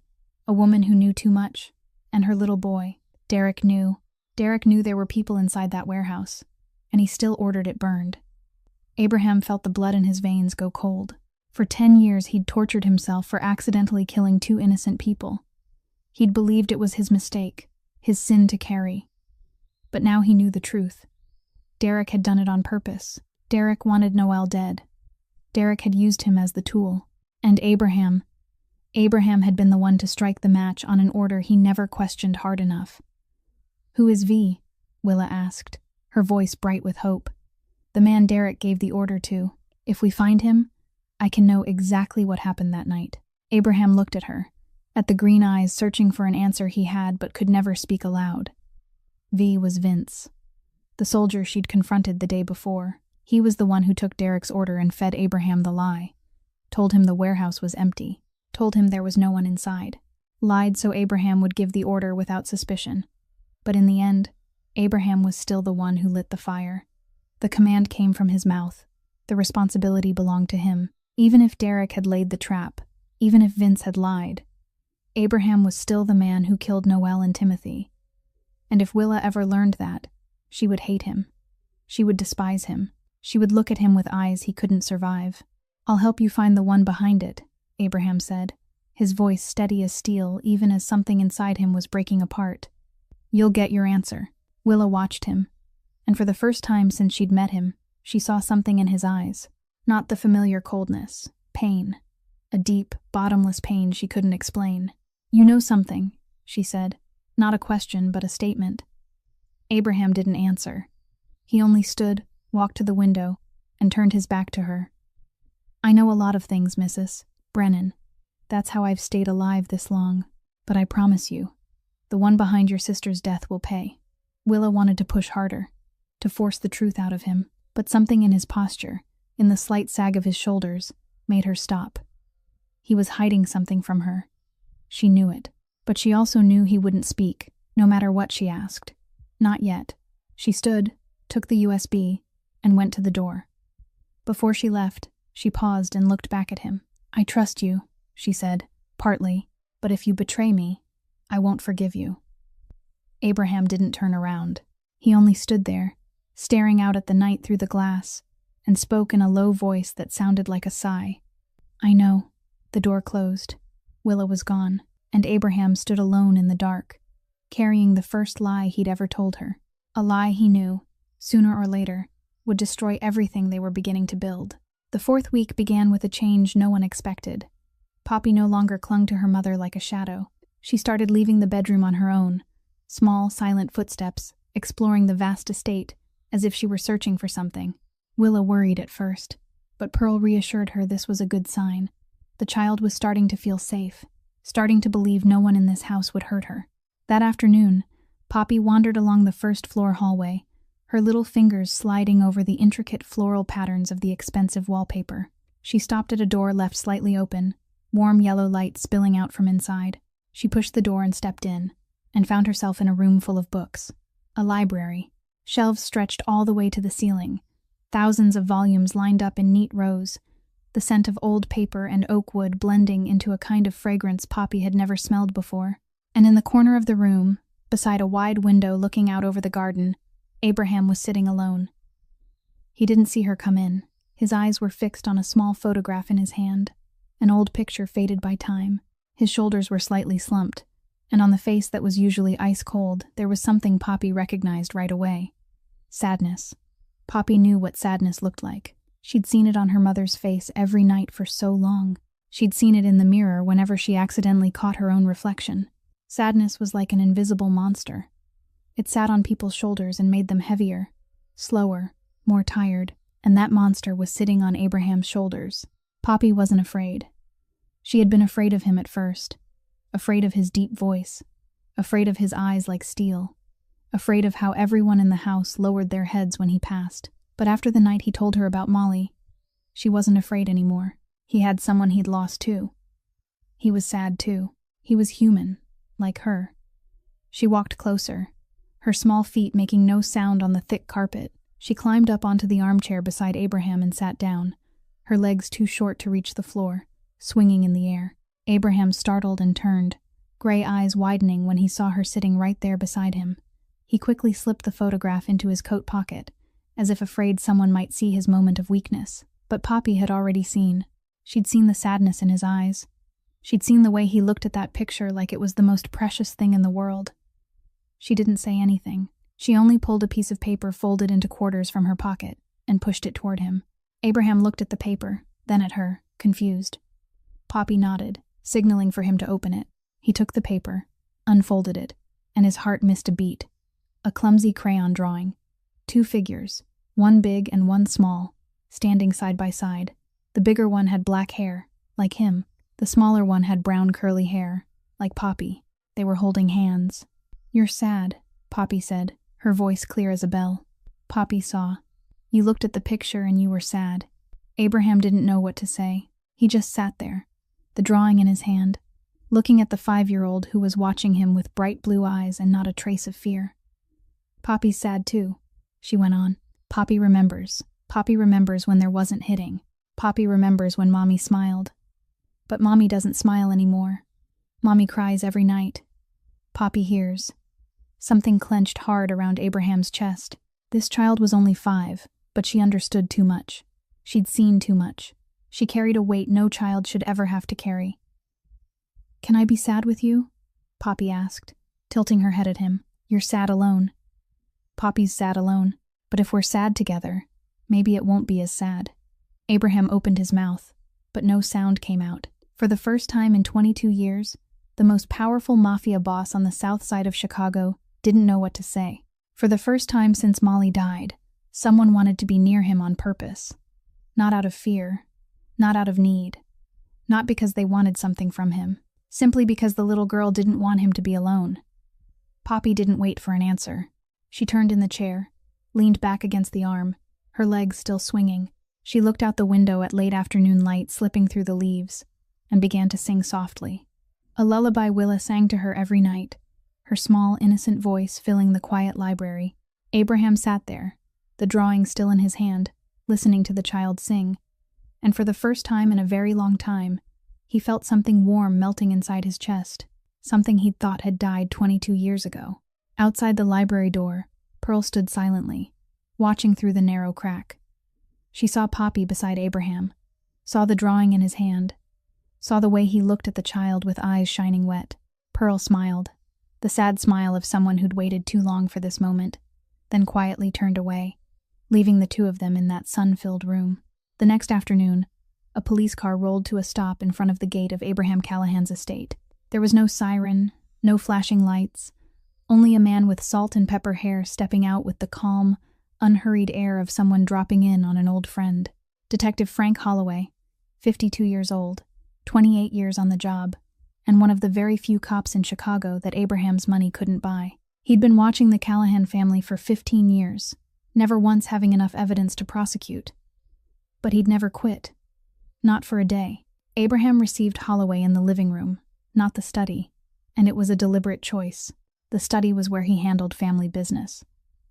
a woman who knew too much, and her little boy. Derek knew there were people inside that warehouse, and he still ordered it burned. Abraham felt the blood in his veins go cold. For 10 years he'd tortured himself for accidentally killing 2 innocent people. He'd believed it was his mistake, his sin to carry. But now he knew the truth. Derek had done it on purpose. Derek wanted Noelle dead. Derek had used him as the tool. And Abraham had been the one to strike the match on an order he never questioned hard enough. "Who is V?" Willa asked, her voice bright with hope. "The man Derek gave the order to. If we find him, I can know exactly what happened that night." Abraham looked at her, at the green eyes searching for an answer he had but could never speak aloud. V was Vince, the soldier she'd confronted the day before. He was the one who took Derek's order and fed Abraham the lie, told him the warehouse was empty, told him there was no one inside, lied so Abraham would give the order without suspicion. But in the end, Abraham was still the one who lit the fire. The command came from his mouth. The responsibility belonged to him. Even if Derek had laid the trap, even if Vince had lied, Abraham was still the man who killed Noelle and Timothy. And if Willa ever learned that, she would hate him. She would despise him. She would look at him with eyes he couldn't survive. "I'll help you find the one behind it," Abraham said, his voice steady as steel even as something inside him was breaking apart. "You'll get your answer." Willa watched him, and for the first time since she'd met him, she saw something in his eyes. Not the familiar coldness, pain. A deep, bottomless pain she couldn't explain. "You know something," she said. Not a question, but a statement. Abraham didn't answer. He only stood, walked to the window, and turned his back to her. "I know a lot of things, Mrs. Brennan. That's how I've stayed alive this long. But I promise you, the one behind your sister's death will pay." Willa wanted to push harder, to force the truth out of him, but something in his posture, in the slight sag of his shoulders, made her stop. He was hiding something from her. She knew it, but she also knew he wouldn't speak, no matter what she asked. Not yet. She stood, took the USB, and went to the door. Before she left, she paused and looked back at him. "I trust you," she said, partly, "but if you betray me, I won't forgive you." Abraham didn't turn around. He only stood there, staring out at the night through the glass, and spoke in a low voice that sounded like a sigh. "I know." The door closed. Willa was gone, and Abraham stood alone in the dark, carrying the first lie he'd ever told her. A lie he knew, sooner or later, would destroy everything they were beginning to build. The 4th week began with a change no one expected. Poppy no longer clung to her mother like a shadow. She started leaving the bedroom on her own, small, silent footsteps, exploring the vast estate, as if she were searching for something. Willa worried at first, but Pearl reassured her this was a good sign. The child was starting to feel safe, starting to believe no one in this house would hurt her. That afternoon, Poppy wandered along the first-floor hallway, her little fingers sliding over the intricate floral patterns of the expensive wallpaper. She stopped at a door left slightly open, warm yellow light spilling out from inside. She pushed the door and stepped in, and found herself in a room full of books. A library. Shelves stretched all the way to the ceiling. Thousands of volumes lined up in neat rows, the scent of old paper and oak wood blending into a kind of fragrance Poppy had never smelled before. And in the corner of the room, beside a wide window looking out over the garden, Abraham was sitting alone. He didn't see her come in. His eyes were fixed on a small photograph in his hand, an old picture faded by time. His shoulders were slightly slumped, and on the face that was usually ice cold, there was something Poppy recognized right away. Sadness. Poppy knew what sadness looked like. She'd seen it on her mother's face every night for so long. She'd seen it in the mirror whenever she accidentally caught her own reflection. Sadness was like an invisible monster. It sat on people's shoulders and made them heavier, slower, more tired, and that monster was sitting on Abraham's shoulders. Poppy wasn't afraid. She had been afraid of him at first, afraid of his deep voice, afraid of his eyes like steel, afraid of how everyone in the house lowered their heads when he passed. But after the night he told her about Molly, she wasn't afraid anymore. He had someone he'd lost too. He was sad too. He was human, like her. She walked closer, her small feet making no sound on the thick carpet. She climbed up onto the armchair beside Abraham and sat down, her legs too short to reach the floor, swinging in the air. Abraham startled and turned, gray eyes widening when he saw her sitting right there beside him. He quickly slipped the photograph into his coat pocket, as if afraid someone might see his moment of weakness. But Poppy had already seen. She'd seen the sadness in his eyes. She'd seen the way he looked at that picture like it was the most precious thing in the world. She didn't say anything. She only pulled a piece of paper folded into quarters from her pocket and pushed it toward him. Abraham looked at the paper, then at her, confused. Poppy nodded, signaling for him to open it. He took the paper, unfolded it, and his heart missed a beat. A clumsy crayon drawing. 2 figures, one big and one small, standing side by side. The bigger one had black hair, like him. The smaller one had brown curly hair, like Poppy. They were holding hands. "You're sad," Poppy said, her voice clear as a bell. Poppy saw. "You looked at the picture and you were sad." Abraham didn't know what to say. He just sat there, the drawing in his hand, looking at the 5-year-old who was watching him with bright blue eyes and not a trace of fear. "Poppy's sad too," she went on. "Poppy remembers. Poppy remembers when there wasn't hitting. Poppy remembers when Mommy smiled. But Mommy doesn't smile anymore. Mommy cries every night." Poppy hears. Something clenched hard around Abraham's chest. This child was only 5, but she understood too much. She'd seen too much. She carried a weight no child should ever have to carry. "Can I be sad with you?" Poppy asked, tilting her head at him. "You're sad alone." "Poppy's sad alone, but if we're sad together, maybe it won't be as sad." Abraham opened his mouth, but no sound came out. For the first time in 22 years, the most powerful mafia boss on the south side of Chicago didn't know what to say. For the first time since Molly died, someone wanted to be near him on purpose. Not out of fear, not out of need, not because they wanted something from him, simply because the little girl didn't want him to be alone. Poppy didn't wait for an answer. She turned in the chair, leaned back against the arm, her legs still swinging. She looked out the window at late afternoon light slipping through the leaves, and began to sing softly. A lullaby Willa sang to her every night, her small, innocent voice filling the quiet library. Abraham sat there, the drawing still in his hand, listening to the child sing, and for the first time in a very long time, he felt something warm melting inside his chest, something he'd thought had died 22 years ago. Outside the library door, Pearl stood silently, watching through the narrow crack. She saw Poppy beside Abraham, saw the drawing in his hand, saw the way he looked at the child with eyes shining wet. Pearl smiled, the sad smile of someone who'd waited too long for this moment, then quietly turned away, leaving the two of them in that sun-filled room. The next afternoon, a police car rolled to a stop in front of the gate of Abraham Callahan's estate. There was no siren, no flashing lights, only a man with salt and pepper hair stepping out with the calm, unhurried air of someone dropping in on an old friend. Detective Frank Holloway, 52 years old, 28 years on the job, and one of the very few cops in Chicago that Abraham's money couldn't buy. He'd been watching the Callahan family for 15 years, never once having enough evidence to prosecute. But he'd never quit. Not for a day. Abraham received Holloway in the living room, not the study, and it was a deliberate choice. The study was where he handled family business.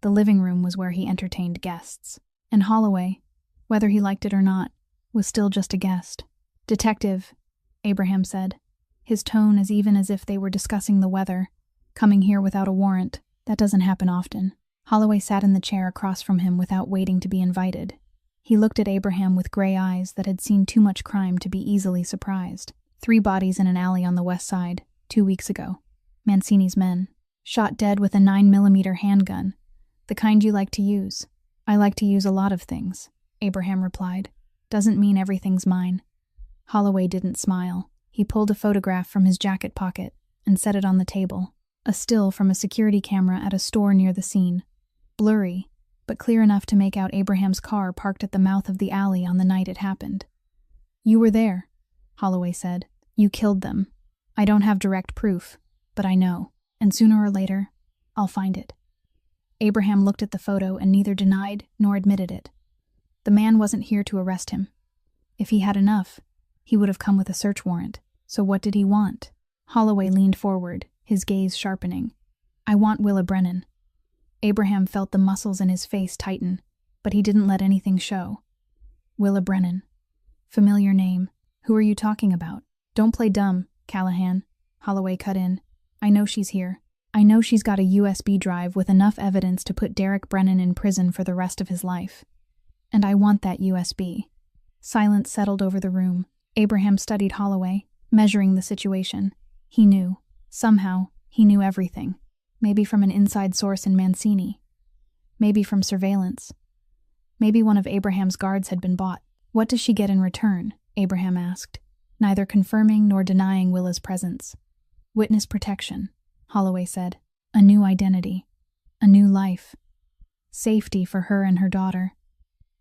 The living room was where he entertained guests. And Holloway, whether he liked it or not, was still just a guest. "Detective," Abraham said, his tone as even as if they were discussing the weather. "Coming here without a warrant, that doesn't happen often." Holloway sat in the chair across from him without waiting to be invited. He looked at Abraham with gray eyes that had seen too much crime to be easily surprised. 3 bodies in an alley on the west side, 2 weeks ago. Mancini's men. Shot dead with a 9mm handgun. "The kind you like to use." "I like to use a lot of things," Abraham replied. "Doesn't mean everything's mine." Holloway didn't smile. He pulled a photograph from his jacket pocket and set it on the table. A still from a security camera at a store near the scene. Blurry, but clear enough to make out Abraham's car parked at the mouth of the alley on the night it happened. "You were there," Holloway said. "You killed them. I don't have direct proof, but I know, and sooner or later, I'll find it." Abraham looked at the photo and neither denied nor admitted it. The man wasn't here to arrest him. If he had enough, he would have come with a search warrant. So what did he want? Holloway leaned forward, his gaze sharpening. "I want Willa Brennan." Abraham felt the muscles in his face tighten, but he didn't let anything show. "Willa Brennan. Familiar name. Who are you talking about?" "Don't play dumb, Callahan," Holloway cut in. "I know she's here. I know she's got a USB drive with enough evidence to put Derek Brennan in prison for the rest of his life. And I want that USB." Silence settled over the room. Abraham studied Holloway, measuring the situation. He knew. Somehow, he knew everything. Maybe from an inside source in Mancini. Maybe from surveillance. Maybe one of Abraham's guards had been bought. "What does she get in return?" Abraham asked, neither confirming nor denying Willa's presence. "Witness protection," Holloway said. "A new identity. A new life. Safety for her and her daughter.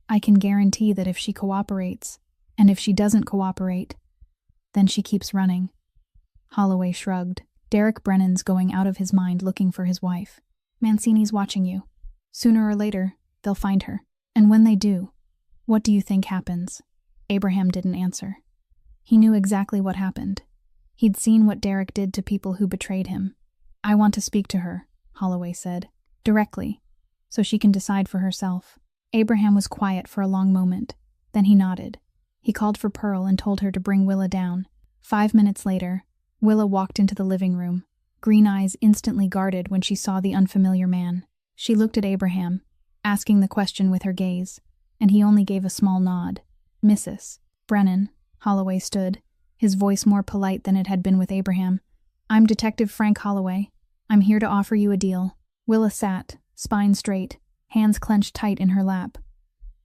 I can guarantee that if she cooperates, and if she doesn't cooperate, then she keeps running." Holloway shrugged. "Derek Brennan's going out of his mind looking for his wife. Mancini's watching you. Sooner or later, they'll find her. And when they do, what do you think happens?" Abraham didn't answer. He knew exactly what happened. He'd seen what Derek did to people who betrayed him. "I want to speak to her," Holloway said. "Directly, so she can decide for herself." Abraham was quiet for a long moment. Then he nodded. He called for Pearl and told her to bring Willa down. 5 minutes later, Willa walked into the living room, green eyes instantly guarded when she saw the unfamiliar man. She looked at Abraham, asking the question with her gaze, and he only gave a small nod. "Mrs. Brennan," Holloway stood, his voice more polite than it had been with Abraham. "I'm Detective Frank Holloway. I'm here to offer you a deal." Willa sat, spine straight, hands clenched tight in her lap.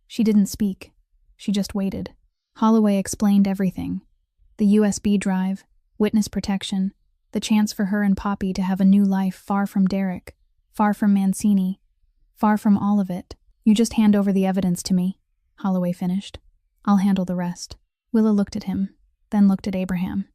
She didn't speak. She just waited. Holloway explained everything. The USB drive, witness protection, the chance for her and Poppy to have a new life far from Derek, far from Mancini, far from all of it. "You just hand over the evidence to me," Holloway finished. "I'll handle the rest." Willa looked at him, then looked at Abraham.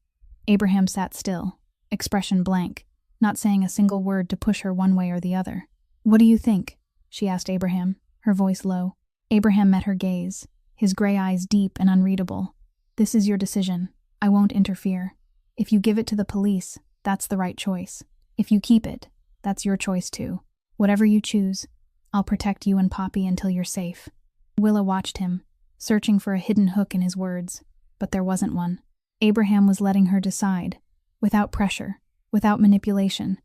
Abraham sat still, expression blank, not saying a single word to push her one way or the other. "What do you think?" she asked Abraham, her voice low. Abraham met her gaze, his gray eyes deep and unreadable. "This is your decision. I won't interfere. If you give it to the police, that's the right choice. If you keep it, that's your choice too. Whatever you choose, I'll protect you and Poppy until you're safe." Willa watched him, searching for a hidden hook in his words, but there wasn't one. Abraham was letting her decide, without pressure, without manipulation,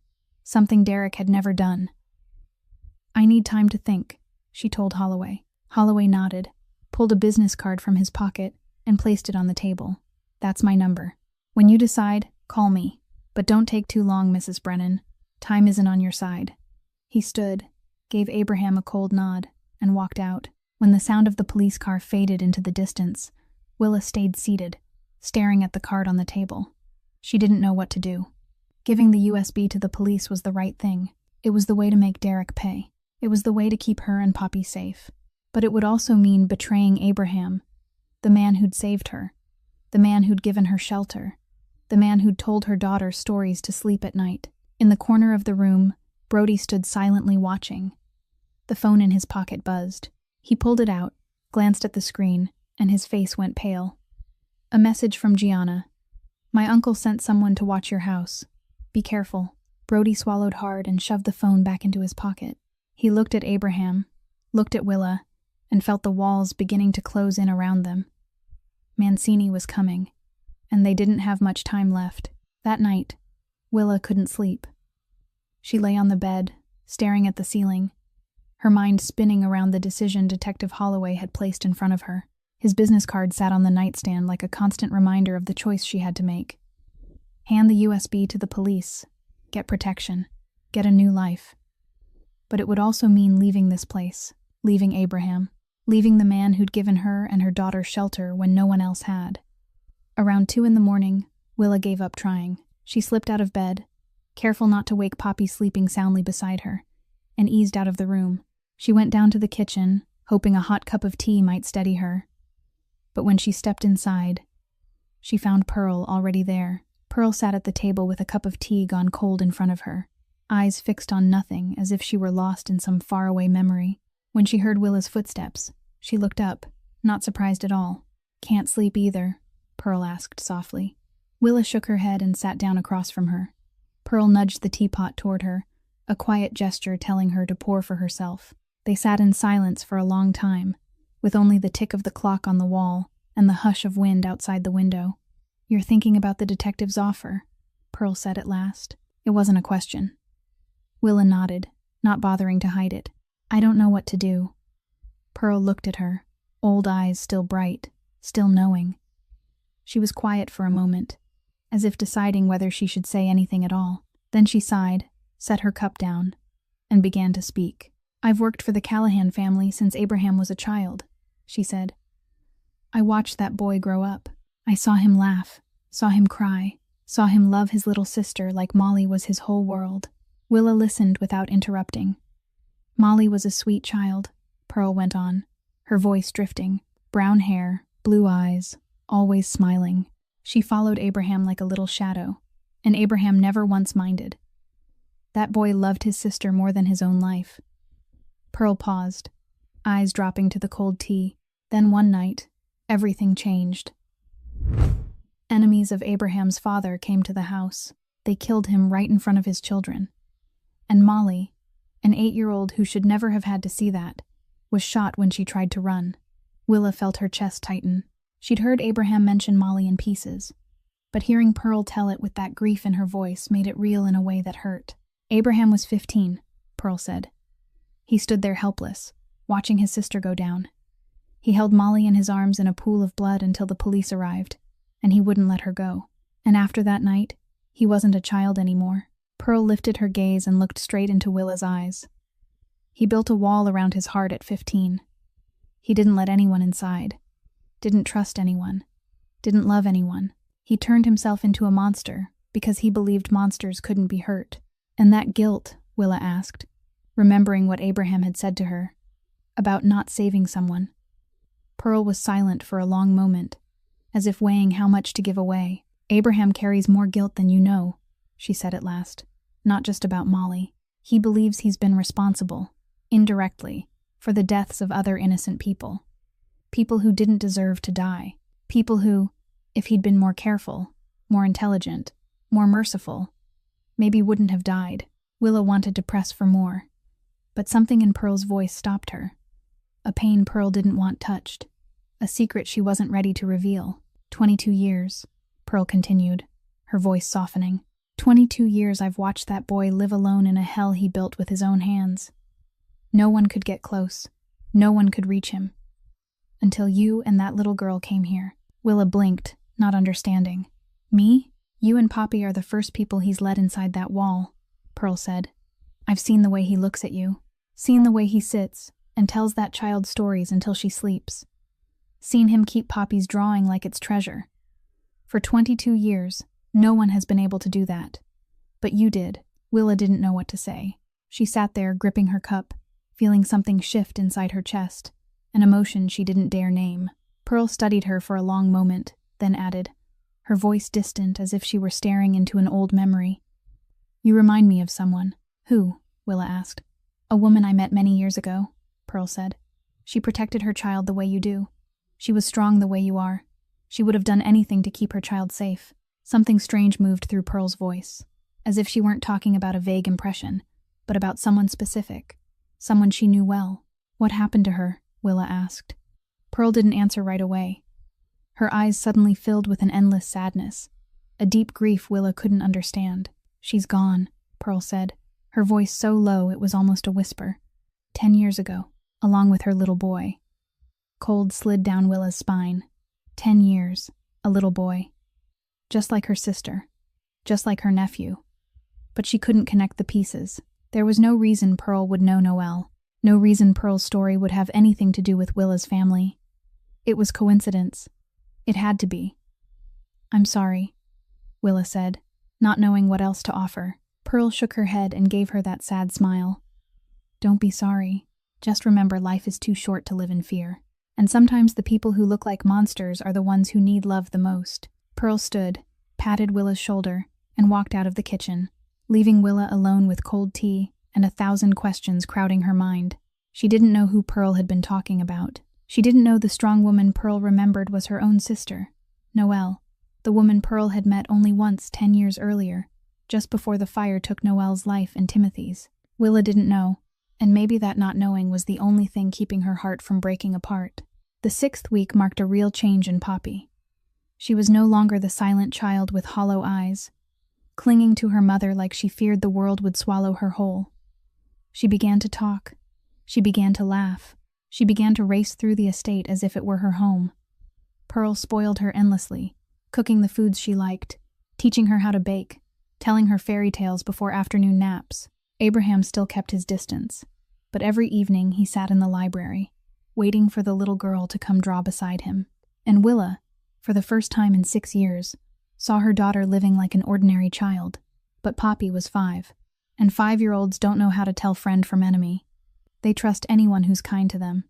something Derek had never done. "I need time to think," she told Holloway. Holloway nodded, pulled a business card from his pocket, and placed it on the table. "That's my number. When you decide, call me. But don't take too long, Mrs. Brennan. Time isn't on your side." He stood, gave Abraham a cold nod, and walked out. When the sound of the police car faded into the distance, Willa stayed seated, staring at the card on the table. She didn't know what to do. Giving the USB to the police was the right thing. It was the way to make Derek pay. It was the way to keep her and Poppy safe. But it would also mean betraying Abraham, the man who'd saved her, the man who'd given her shelter, the man who'd told her daughter stories to sleep at night. In the corner of the room, Brody stood silently watching. The phone in his pocket buzzed. He pulled it out, glanced at the screen, and his face went pale. A message from Gianna. "My uncle sent someone to watch your house. Be careful." Brody swallowed hard and shoved the phone back into his pocket. He looked at Abraham, looked at Willa, and felt the walls beginning to close in around them. Mancini was coming, and they didn't have much time left. That night, Willa couldn't sleep. She lay on the bed, staring at the ceiling, her mind spinning around the decision Detective Holloway had placed in front of her. His business card sat on the nightstand like a constant reminder of the choice she had to make. Hand the USB to the police, get protection, get a new life. But it would also mean leaving this place, leaving Abraham, leaving the man who'd given her and her daughter shelter when no one else had. Around 2 a.m, Willa gave up trying. She slipped out of bed, careful not to wake Poppy sleeping soundly beside her, and eased out of the room. She went down to the kitchen, hoping a hot cup of tea might steady her. But when she stepped inside, she found Pearl already there. Pearl sat at the table with a cup of tea gone cold in front of her, eyes fixed on nothing as if she were lost in some faraway memory. When she heard Willa's footsteps, she looked up, not surprised at all. "Can't sleep either?" Pearl asked softly. Willa shook her head and sat down across from her. Pearl nudged the teapot toward her, a quiet gesture telling her to pour for herself. They sat in silence for a long time, with only the tick of the clock on the wall and the hush of wind outside the window. "You're thinking about the detective's offer," Pearl said at last. It wasn't a question. Willa nodded, not bothering to hide it. "I don't know what to do." Pearl looked at her, old eyes still bright, still knowing. She was quiet for a moment, as if deciding whether she should say anything at all. Then she sighed, set her cup down, and began to speak. "I've worked for the Callahan family since Abraham was a child," she said. "I watched that boy grow up. I saw him laugh, saw him cry, saw him love his little sister like Molly was his whole world." Willa listened without interrupting. "Molly was a sweet child," Pearl went on, her voice drifting. "Brown hair, blue eyes, always smiling. She followed Abraham like a little shadow, and Abraham never once minded. That boy loved his sister more than his own life." Pearl paused, eyes dropping to the cold tea. Then one night, everything changed. Enemies of Abraham's father came to the house. They killed him right in front of his children. And Molly, an 8-year-old who should never have had to see that, was shot when she tried to run. Willa felt her chest tighten. She'd heard Abraham mention Molly in pieces, but hearing Pearl tell it with that grief in her voice made it real in a way that hurt. "Abraham was 15, Pearl said. He stood there helpless, watching his sister go down. He held Molly in his arms in a pool of blood until the police arrived, and he wouldn't let her go. And after that night, he wasn't a child anymore." Pearl lifted her gaze and looked straight into Willa's eyes. "He built a wall around his heart at 15. He didn't let anyone inside, didn't trust anyone, didn't love anyone. He turned himself into a monster because he believed monsters couldn't be hurt." "And that guilt," Willa asked, remembering what Abraham had said to her, about not saving someone. Pearl was silent for a long moment, as if weighing how much to give away. "Abraham carries more guilt than you know," she said at last. "Not just about Molly. He believes he's been responsible, indirectly, for the deaths of other innocent people. People who didn't deserve to die. People who, if he'd been more careful, more intelligent, more merciful, maybe wouldn't have died." Willa wanted to press for more, but something in Pearl's voice stopped her. A pain Pearl didn't want touched, a secret she wasn't ready to reveal. 22 years, Pearl continued, her voice softening. 22 years I've watched that boy live alone in a hell he built with his own hands. No one could get close. No one could reach him. Until you and that little girl came here." Willa blinked, not understanding. "Me? You and Poppy are the first people he's let inside that wall," Pearl said. "I've seen the way he looks at you, seen the way he sits and tells that child stories until she sleeps. Seen him keep Poppy's drawing like it's treasure. For 22 years, no one has been able to do that. But you did." Willa didn't know what to say. She sat there gripping her cup, feeling something shift inside her chest, an emotion she didn't dare name. Pearl studied her for a long moment, then added, her voice distant as if she were staring into an old memory. "You remind me of someone." "Who?" Willa asked. "A woman I met many years ago," Pearl said. "She protected her child the way you do. She was strong the way you are. She would have done anything to keep her child safe." Something strange moved through Pearl's voice, as if she weren't talking about a vague impression, but about someone specific, someone she knew well. "What happened to her?" Willa asked. Pearl didn't answer right away. Her eyes suddenly filled with an endless sadness, a deep grief Willa couldn't understand. "She's gone," Pearl said, her voice so low it was almost a whisper. 10 years ago, along with her little boy. Cold slid down Willa's spine. 10 years, a little boy. Just like her sister. Just like her nephew. But she couldn't connect the pieces. There was no reason Pearl would know Noelle. No reason Pearl's story would have anything to do with Willa's family. It was coincidence. It had to be. "I'm sorry," Willa said, not knowing what else to offer. Pearl shook her head and gave her that sad smile. "Don't be sorry. Just remember life is too short to live in fear. And sometimes the people who look like monsters are the ones who need love the most." Pearl stood, patted Willa's shoulder, and walked out of the kitchen, leaving Willa alone with cold tea and 1,000 questions crowding her mind. She didn't know who Pearl had been talking about. She didn't know the strong woman Pearl remembered was her own sister, Noelle, the woman Pearl had met only once 10 years earlier, just before the fire took Noelle's life and Timothy's. Willa didn't know, and maybe that not knowing was the only thing keeping her heart from breaking apart. The 6th week marked a real change in Poppy. She was no longer the silent child with hollow eyes, clinging to her mother like she feared the world would swallow her whole. She began to talk. She began to laugh. She began to race through the estate as if it were her home. Pearl spoiled her endlessly, cooking the foods she liked, teaching her how to bake, telling her fairy tales before afternoon naps. Abraham still kept his distance, but every evening he sat in the library, waiting for the little girl to come draw beside him. And Willa, for the first time in 6 years, saw her daughter living like an ordinary child. But Poppy was 5, and 5-year-olds don't know how to tell friend from enemy. They trust anyone who's kind to them.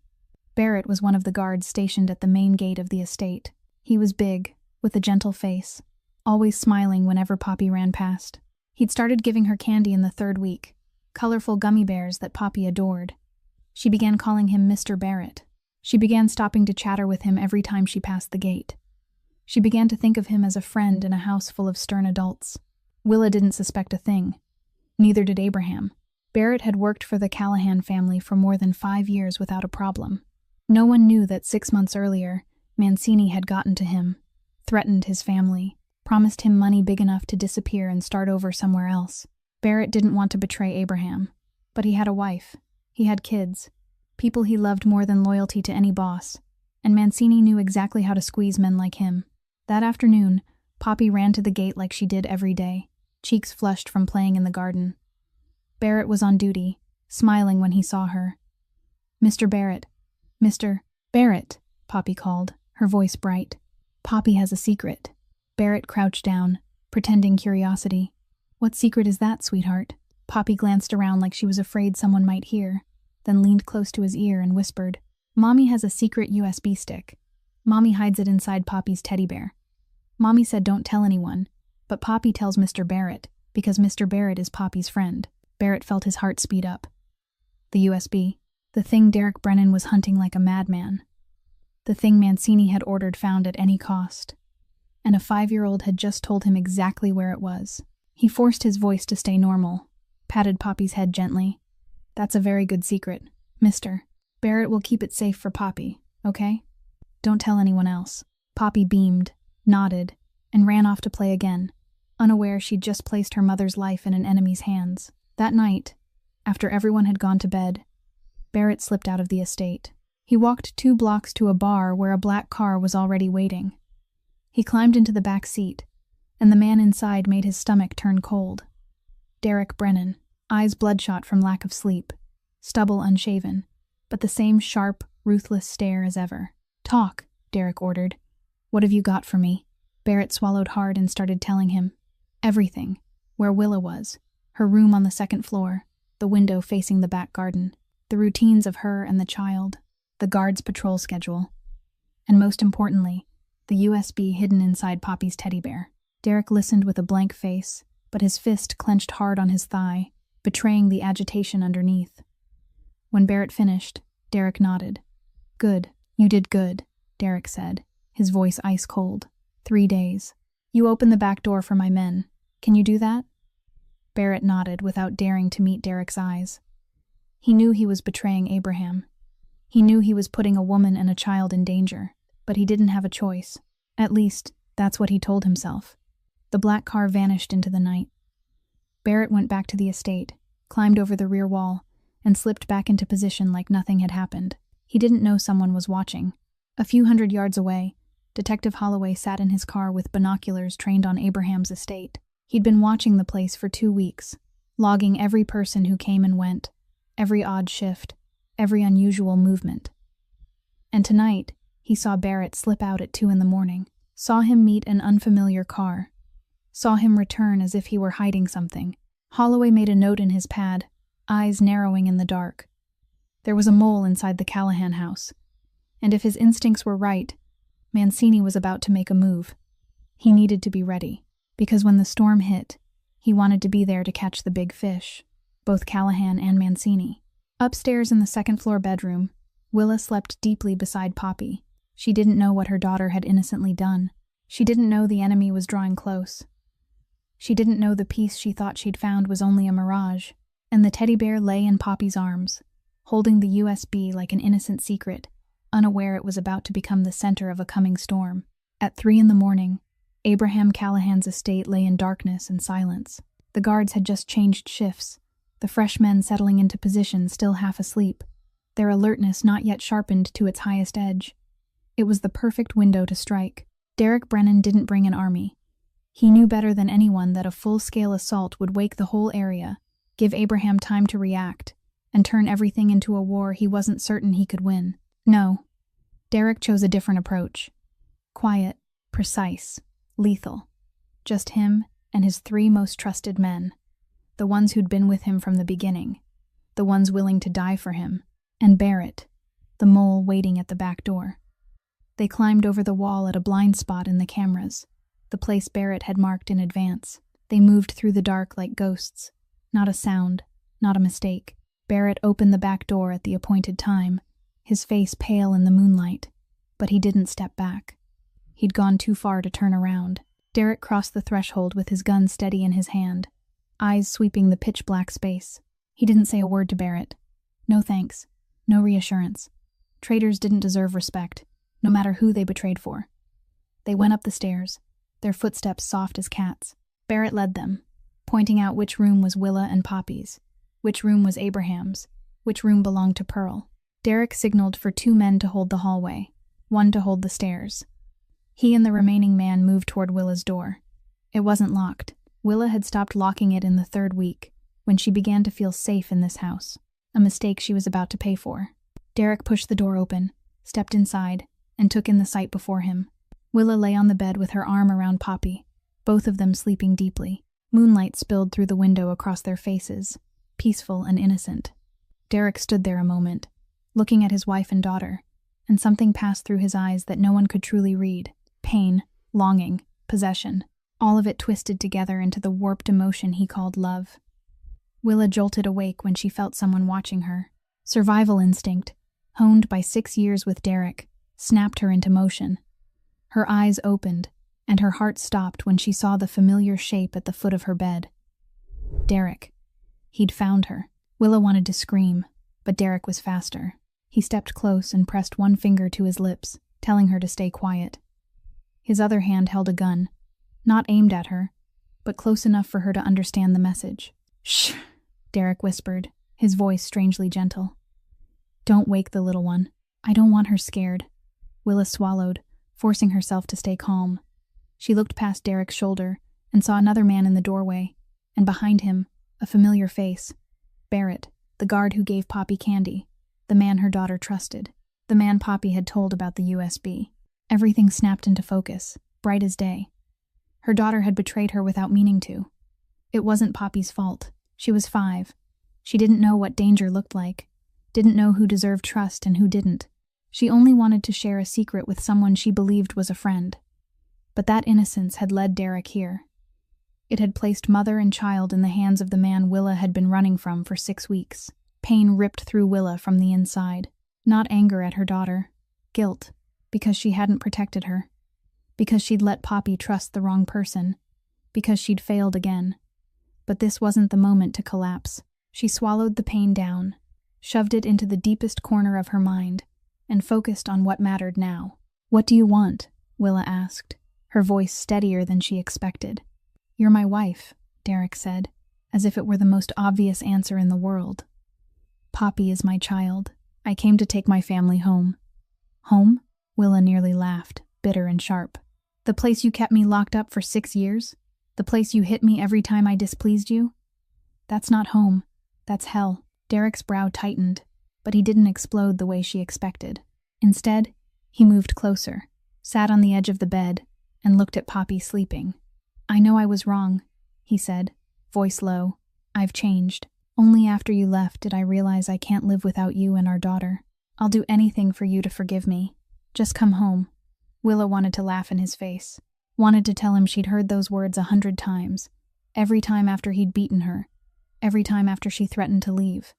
Barrett was one of the guards stationed at the main gate of the estate. He was big, with a gentle face, always smiling whenever Poppy ran past. He'd started giving her candy in the 3rd week, colorful gummy bears that Poppy adored. She began calling him Mr. Barrett. She began stopping to chatter with him every time she passed the gate. She began to think of him as a friend in a house full of stern adults. Willa didn't suspect a thing. Neither did Abraham. Barrett had worked for the Callahan family for more than 5 years without a problem. No one knew that 6 months earlier, Mancini had gotten to him, threatened his family, promised him money big enough to disappear and start over somewhere else. Barrett didn't want to betray Abraham, but he had a wife. He had kids, people he loved more than loyalty to any boss, and Mancini knew exactly how to squeeze men like him. That afternoon, Poppy ran to the gate like she did every day, cheeks flushed from playing in the garden. Barrett was on duty, smiling when he saw her. "Mr. Barrett. Mr. Barrett," Poppy called, her voice bright. "Poppy has a secret." Barrett crouched down, pretending curiosity. "What secret is that, sweetheart?" Poppy glanced around like she was afraid someone might hear, then leaned close to his ear and whispered, "Mommy has a secret USB stick. Mommy hides it inside Poppy's teddy bear. Mommy said don't tell anyone, but Poppy tells Mr. Barrett, because Mr. Barrett is Poppy's friend." Barrett felt his heart speed up. The USB. The thing Derek Brennan was hunting like a madman. The thing Mancini had ordered found at any cost. And a 5-year-old had just told him exactly where it was. He forced his voice to stay normal, patted Poppy's head gently. "That's a very good secret, Mr. Barrett will keep it safe for Poppy, okay? Don't tell anyone else." Poppy beamed, nodded, and ran off to play again, unaware she'd just placed her mother's life in an enemy's hands. That night, after everyone had gone to bed, Barrett slipped out of the estate. He walked 2 blocks to a bar where a black car was already waiting. He climbed into the back seat, and the man inside made his stomach turn cold. Derek Brennan, eyes bloodshot from lack of sleep, stubble unshaven, but the same sharp, ruthless stare as ever. "Talk," Derek ordered. "What have you got for me?" Barrett swallowed hard and started telling him. Everything. Where Willa was. Her room on the 2nd floor. The window facing the back garden. The routines of her and the child. The guard's patrol schedule. And most importantly, the USB hidden inside Poppy's teddy bear. Derek listened with a blank face, but his fist clenched hard on his thigh, betraying the agitation underneath. When Barrett finished, Derek nodded. "Good. You did good," Derek said, his voice ice cold. 3 days. "You open the back door for my men. Can you do that?" Barrett nodded without daring to meet Derek's eyes. He knew he was betraying Abraham. He knew he was putting a woman and a child in danger, but he didn't have a choice. At least, that's what he told himself. The black car vanished into the night. Barrett went back to the estate, climbed over the rear wall, and slipped back into position like nothing had happened. He didn't know someone was watching. A few hundred yards away, Detective Holloway sat in his car with binoculars trained on Abraham's estate. He'd been watching the place for 2 weeks, logging every person who came and went, every odd shift, every unusual movement. And tonight, he saw Barrett slip out at 2 a.m, saw him meet an unfamiliar car, saw him return as if he were hiding something. Holloway made a note in his pad, eyes narrowing in the dark. There was a mole inside the Callahan house, and if his instincts were right, Mancini was about to make a move. He needed to be ready, because when the storm hit, he wanted to be there to catch the big fish, both Callahan and Mancini. Upstairs in the second-floor bedroom, Willa slept deeply beside Poppy. She didn't know what her daughter had innocently done. She didn't know the enemy was drawing close. She didn't know the peace she thought she'd found was only a mirage, and the teddy bear lay in Poppy's arms, holding the USB like an innocent secret, unaware it was about to become the center of a coming storm. At 3 a.m, Abraham Callahan's estate lay in darkness and silence. The guards had just changed shifts, the fresh men settling into position still half asleep, their alertness not yet sharpened to its highest edge. It was the perfect window to strike. Derek Brennan didn't bring an army. He knew better than anyone that a full-scale assault would wake the whole area, give Abraham time to react, and turn everything into a war he wasn't certain he could win. No, Derek chose a different approach. Quiet, precise, lethal. Just him and his 3 most trusted men, the ones who'd been with him from the beginning, the ones willing to die for him, and Barrett, the mole waiting at the back door. They climbed over the wall at a blind spot in the cameras, the place Barrett had marked in advance. They moved through the dark like ghosts. Not a sound, not a mistake. Barrett opened the back door at the appointed time, his face pale in the moonlight, but he didn't step back. He'd gone too far to turn around. Derek crossed the threshold with his gun steady in his hand, eyes sweeping the pitch-black space. He didn't say a word to Barrett. No thanks, no reassurance. Traitors didn't deserve respect, no matter who they betrayed for. They went up the stairs, their footsteps soft as cats. Barrett led them, pointing out which room was Willa and Poppy's, which room was Abraham's, which room belonged to Pearl. Derek signaled for 2 men to hold the hallway, 1 to hold the stairs. He and the remaining man moved toward Willa's door. It wasn't locked. Willa had stopped locking it in the 3rd week, when she began to feel safe in this house, a mistake she was about to pay for. Derek pushed the door open, stepped inside, and took in the sight before him. Willa lay on the bed with her arm around Poppy, both of them sleeping deeply. Moonlight spilled through the window across their faces, peaceful and innocent. Derek stood there a moment, looking at his wife and daughter, and something passed through his eyes that no one could truly read. Pain, longing, possession, all of it twisted together into the warped emotion he called love. Willa jolted awake when she felt someone watching her. Survival instinct, honed by 6 years with Derek, snapped her into motion. Her eyes opened, and her heart stopped when she saw the familiar shape at the foot of her bed. Derek. He'd found her. Willa wanted to scream, but Derek was faster. He stepped close and pressed 1 finger to his lips, telling her to stay quiet. His other hand held a gun, not aimed at her, but close enough for her to understand the message. "Shh," Derek whispered, his voice strangely gentle. "Don't wake the little one. I don't want her scared." Willa swallowed, forcing herself to stay calm. She looked past Derek's shoulder and saw another man in the doorway, and behind him, a familiar face. Barrett, the guard who gave Poppy candy, the man her daughter trusted, the man Poppy had told about the USB. Everything snapped into focus, bright as day. Her daughter had betrayed her without meaning to. It wasn't Poppy's fault. She was 5. She didn't know what danger looked like, didn't know who deserved trust and who didn't. She only wanted to share a secret with someone she believed was a friend. But that innocence had led Derek here. It had placed mother and child in the hands of the man Willa had been running from for 6 weeks. Pain ripped through Willa from the inside. Not anger at her daughter. Guilt, because she hadn't protected her. Because she'd let Poppy trust the wrong person. Because she'd failed again. But this wasn't the moment to collapse. She swallowed the pain down, shoved it into the deepest corner of her mind, and focused on what mattered now. "What do you want?" Willa asked, her voice steadier than she expected. You're my wife, Derek said, as if it were the most obvious answer in the world. Poppy is my child. I came to take my family home. Home? Willa nearly laughed, bitter and sharp. The place you kept me locked up for 6 years? The place you hit me every time I displeased you? That's not home. That's hell. Derek's brow tightened, but he didn't explode the way she expected. Instead, he moved closer, sat on the edge of the bed, and looked at Poppy sleeping. I know I was wrong, he said, voice low. I've changed. Only after you left did I realize I can't live without you and our daughter. I'll do anything for you to forgive me. Just come home. Willa wanted to laugh in his face, wanted to tell him she'd heard those words 100 times, every time after he'd beaten her, every time after she threatened to leave.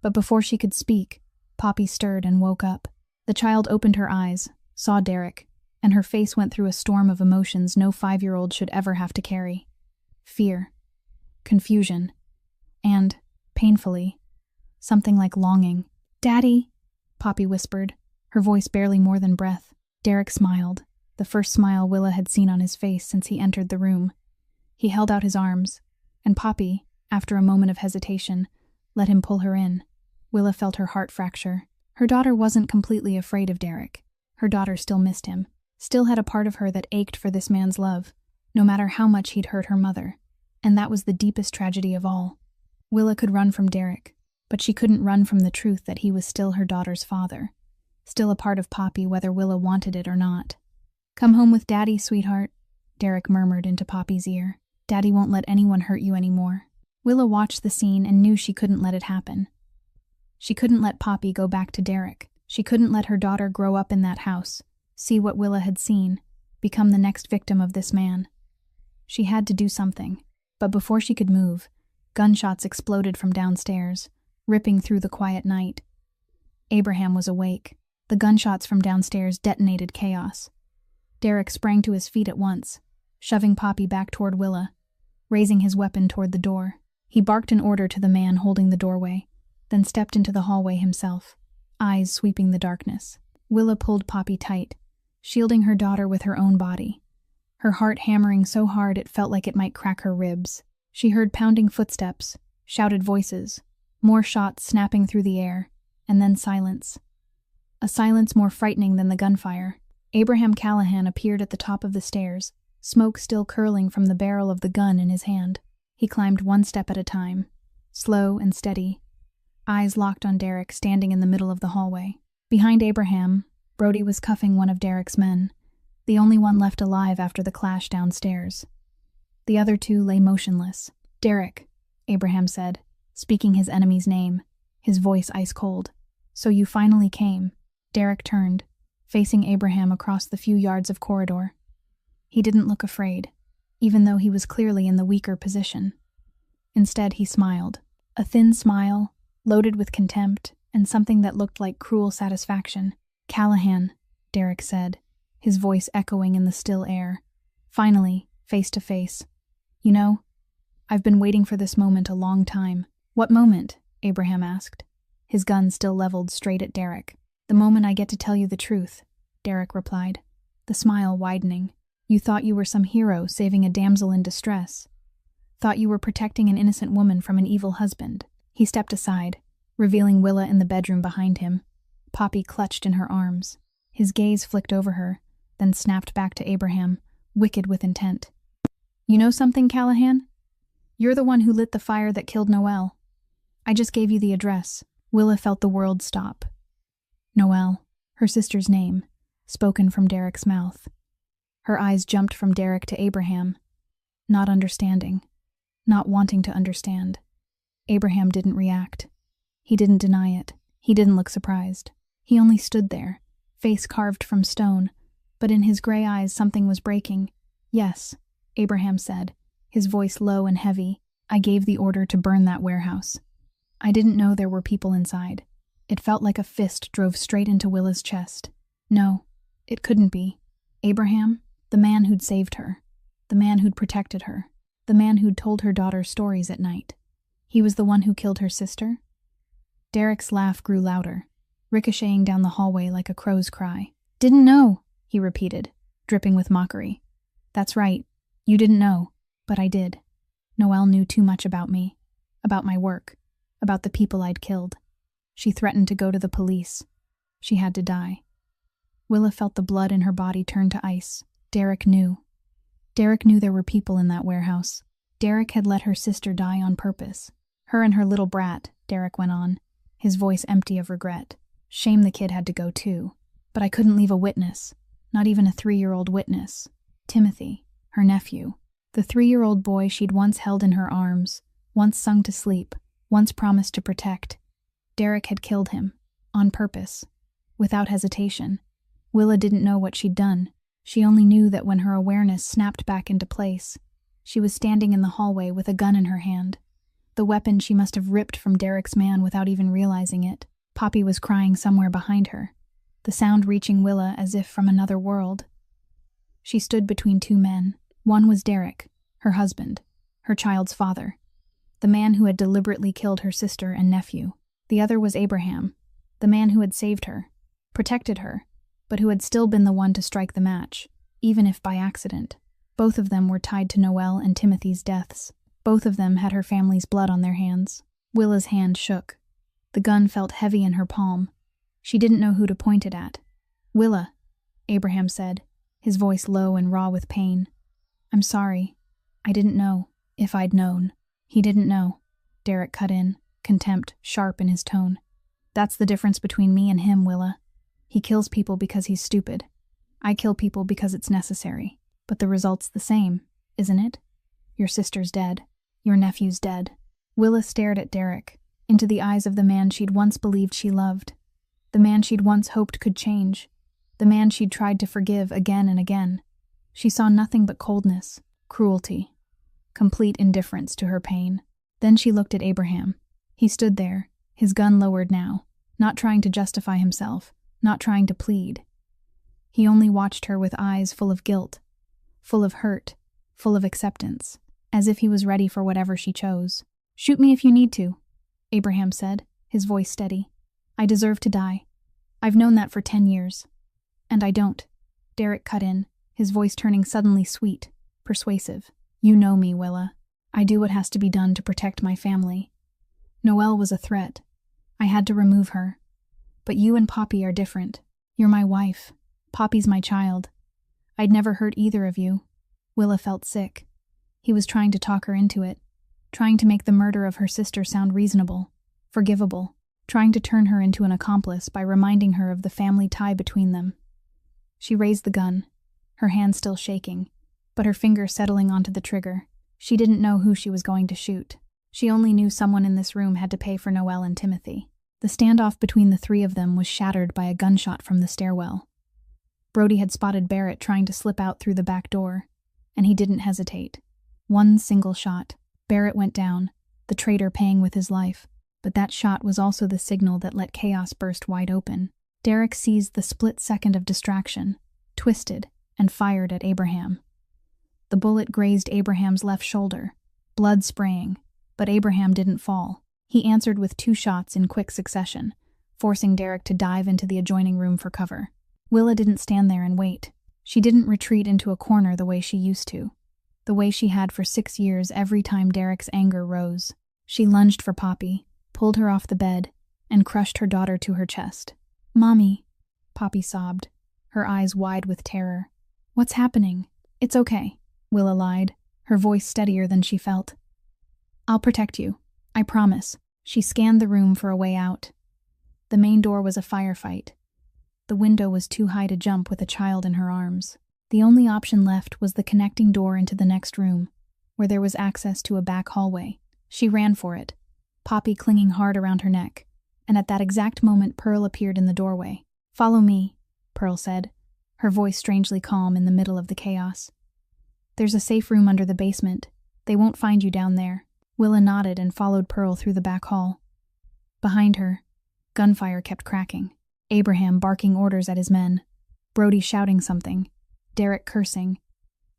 But before she could speak, Poppy stirred and woke up. The child opened her eyes, saw Derek, and her face went through a storm of emotions no 5-year-old should ever have to carry. Fear, confusion, and, painfully, something like longing. Daddy, Poppy whispered, her voice barely more than breath. Derek smiled, the first smile Willa had seen on his face since he entered the room. He held out his arms, and Poppy, after a moment of hesitation, let him pull her in. Willa felt her heart fracture. Her daughter wasn't completely afraid of Derek. Her daughter still missed him, still had a part of her that ached for this man's love, no matter how much he'd hurt her mother. And that was the deepest tragedy of all. Willa could run from Derek, but she couldn't run from the truth that he was still her daughter's father, still a part of Poppy whether Willa wanted it or not. Come home with Daddy, sweetheart, Derek murmured into Poppy's ear. Daddy won't let anyone hurt you anymore. Willa watched the scene and knew she couldn't let it happen. She couldn't let Poppy go back to Derek. She couldn't let her daughter grow up in that house, see what Willa had seen, become the next victim of this man. She had to do something, but before she could move, gunshots exploded from downstairs, ripping through the quiet night. Abraham was awake. The gunshots from downstairs detonated chaos. Derek sprang to his feet at once, shoving Poppy back toward Willa, raising his weapon toward the door. He barked an order to the man holding the doorway, then stepped into the hallway himself, eyes sweeping the darkness. Willa pulled Poppy tight, shielding her daughter with her own body, her heart hammering so hard it felt like it might crack her ribs. She heard pounding footsteps, shouted voices, more shots snapping through the air, and then silence. A silence more frightening than the gunfire. Abraham Callahan appeared at the top of the stairs, smoke still curling from the barrel of the gun in his hand. He climbed one step at a time, slow and steady, eyes locked on Derek standing in the middle of the hallway. Behind Abraham, Brody was cuffing one of Derek's men, the only one left alive after the clash downstairs. The other two lay motionless. Derek, Abraham said, speaking his enemy's name, his voice ice cold. So you finally came. Derek turned, facing Abraham across the few yards of corridor. He didn't look afraid, even though he was clearly in the weaker position. Instead, he smiled, a thin smile, loaded with contempt and something that looked like cruel satisfaction. Callahan, Derek said, his voice echoing in the still air. Finally, face to face. You know, I've been waiting for this moment a long time. What moment? Abraham asked, his gun still leveled straight at Derek. The moment I get to tell you the truth, Derek replied, the smile widening. You thought you were some hero saving a damsel in distress. Thought you were protecting an innocent woman from an evil husband. He stepped aside, revealing Willa in the bedroom behind him, Poppy clutched in her arms. His gaze flicked over her, then snapped back to Abraham, wicked with intent. You know something, Callahan? You're the one who lit the fire that killed Noelle. I just gave you the address. Willa felt the world stop. Noelle, her sister's name, spoken from Derek's mouth. Her eyes jumped from Derek to Abraham, not understanding, not wanting to understand. Abraham didn't react. He didn't deny it. He didn't look surprised. He only stood there, face carved from stone, but in his gray eyes something was breaking. Yes, Abraham said, his voice low and heavy. I gave the order to burn that warehouse. I didn't know there were people inside. It felt like a fist drove straight into Willa's chest. No, it couldn't be. Abraham, the man who'd saved her, the man who'd protected her, the man who'd told her daughter stories at night. He was the one who killed her sister? Derek's laugh grew louder, ricocheting down the hallway like a crow's cry. Didn't know, he repeated, dripping with mockery. That's right. You didn't know, but I did. Noelle knew too much about me, about my work, about the people I'd killed. She threatened to go to the police. She had to die. Willa felt the blood in her body turn to ice. Derek knew. Derek knew there were people in that warehouse. Derek had let her sister die on purpose. Her and her little brat, Derek went on, his voice empty of regret. Shame the kid had to go too. But I couldn't leave a witness, not even a 3-year-old witness. Timothy, her nephew. The 3-year-old boy she'd once held in her arms, once sung to sleep, once promised to protect. Derek had killed him, on purpose, without hesitation. Willa didn't know what she'd done. She only knew that when her awareness snapped back into place, she was standing in the hallway with a gun in her hand. The weapon she must have ripped from Derek's man without even realizing it. Poppy was crying somewhere behind her, the sound reaching Willa as if from another world. She stood between two men. One was Derek, her husband, her child's father, the man who had deliberately killed her sister and nephew. The other was Abraham, the man who had saved her, protected her, but who had still been the one to strike the match, even if by accident. Both of them were tied to Noelle and Timothy's deaths. Both of them had her family's blood on their hands. Willa's hand shook. The gun felt heavy in her palm. She didn't know who to point it at. "Willa," Abraham said, his voice low and raw with pain. "I'm sorry. I didn't know. If I'd known." "He didn't know," Derek cut in, contempt sharp in his tone. "That's the difference between me and him, Willa. He kills people because he's stupid. I kill people because it's necessary. But the result's the same, isn't it? Your sister's dead. Your nephew's dead." Willa stared at Derek, into the eyes of the man she'd once believed she loved, the man she'd once hoped could change, the man she'd tried to forgive again and again. She saw nothing but coldness, cruelty, complete indifference to her pain. Then she looked at Abraham. He stood there, his gun lowered now, not trying to justify himself, not trying to plead. He only watched her with eyes full of guilt, full of hurt, full of acceptance, as if he was ready for whatever she chose. "Shoot me if you need to," Abraham said, his voice steady. "I deserve to die. I've known that for 10 years. And I don't," Derek cut in, his voice turning suddenly sweet, persuasive. "You know me, Willa. I do what has to be done to protect my family. Noelle was a threat. I had to remove her. But you and Poppy are different. You're my wife. Poppy's my child. I'd never hurt either of you." Willa felt sick. He was trying to talk her into it, trying to make the murder of her sister sound reasonable, forgivable, trying to turn her into an accomplice by reminding her of the family tie between them. She raised the gun, her hand still shaking, but her finger settling onto the trigger. She didn't know who she was going to shoot. She only knew someone in this room had to pay for Noelle and Timothy. The standoff between the three of them was shattered by a gunshot from the stairwell. Brody had spotted Barrett trying to slip out through the back door, and he didn't hesitate. One single shot. Barrett went down, the traitor paying with his life, but that shot was also the signal that let chaos burst wide open. Derek seized the split second of distraction, twisted, and fired at Abraham. The bullet grazed Abraham's left shoulder, blood spraying, but Abraham didn't fall. He answered with 2 shots in quick succession, forcing Derek to dive into the adjoining room for cover. Willa didn't stand there and wait. She didn't retreat into a corner the way she used to, the way she had for 6 years every time Derek's anger rose. She lunged for Poppy, pulled her off the bed, and crushed her daughter to her chest. "Mommy," Poppy sobbed, her eyes wide with terror. "What's happening?" "It's okay," Willa lied, her voice steadier than she felt. "I'll protect you. I promise." She scanned the room for a way out. The main door was a firefight. The window was too high to jump with a child in her arms. The only option left was the connecting door into the next room, where there was access to a back hallway. She ran for it, Poppy clinging hard around her neck, and at that exact moment Pearl appeared in the doorway. "Follow me," Pearl said, her voice strangely calm in the middle of the chaos. "There's a safe room under the basement. They won't find you down there." Willa nodded and followed Pearl through the back hall. Behind her, gunfire kept cracking. Abraham barking orders at his men, Brody shouting something, Derek cursing.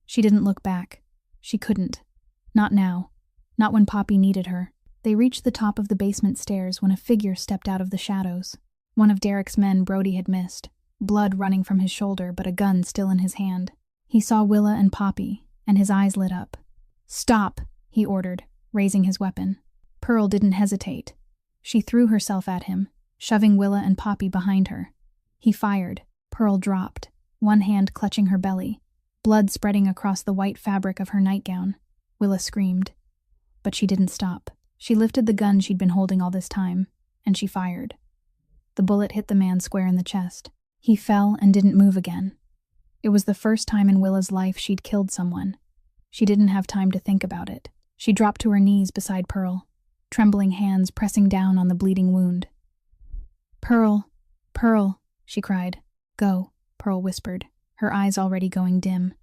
She didn't look back. She couldn't. Not now. Not when Poppy needed her. They reached the top of the basement stairs when a figure stepped out of the shadows. One of Derek's men Brody had missed, blood running from his shoulder but a gun still in his hand. He saw Willa and Poppy, and his eyes lit up. "Stop," he ordered, raising his weapon. Pearl didn't hesitate. She threw herself at him, shoving Willa and Poppy behind her. He fired. Pearl dropped, one hand clutching her belly, blood spreading across the white fabric of her nightgown. Willa screamed. But she didn't stop. She lifted the gun she'd been holding all this time, and she fired. The bullet hit the man square in the chest. He fell and didn't move again. It was the first time in Willa's life she'd killed someone. She didn't have time to think about it. She dropped to her knees beside Pearl, trembling hands pressing down on the bleeding wound. "Pearl, Pearl," she cried. "Go," Pearl whispered, her eyes already going dim.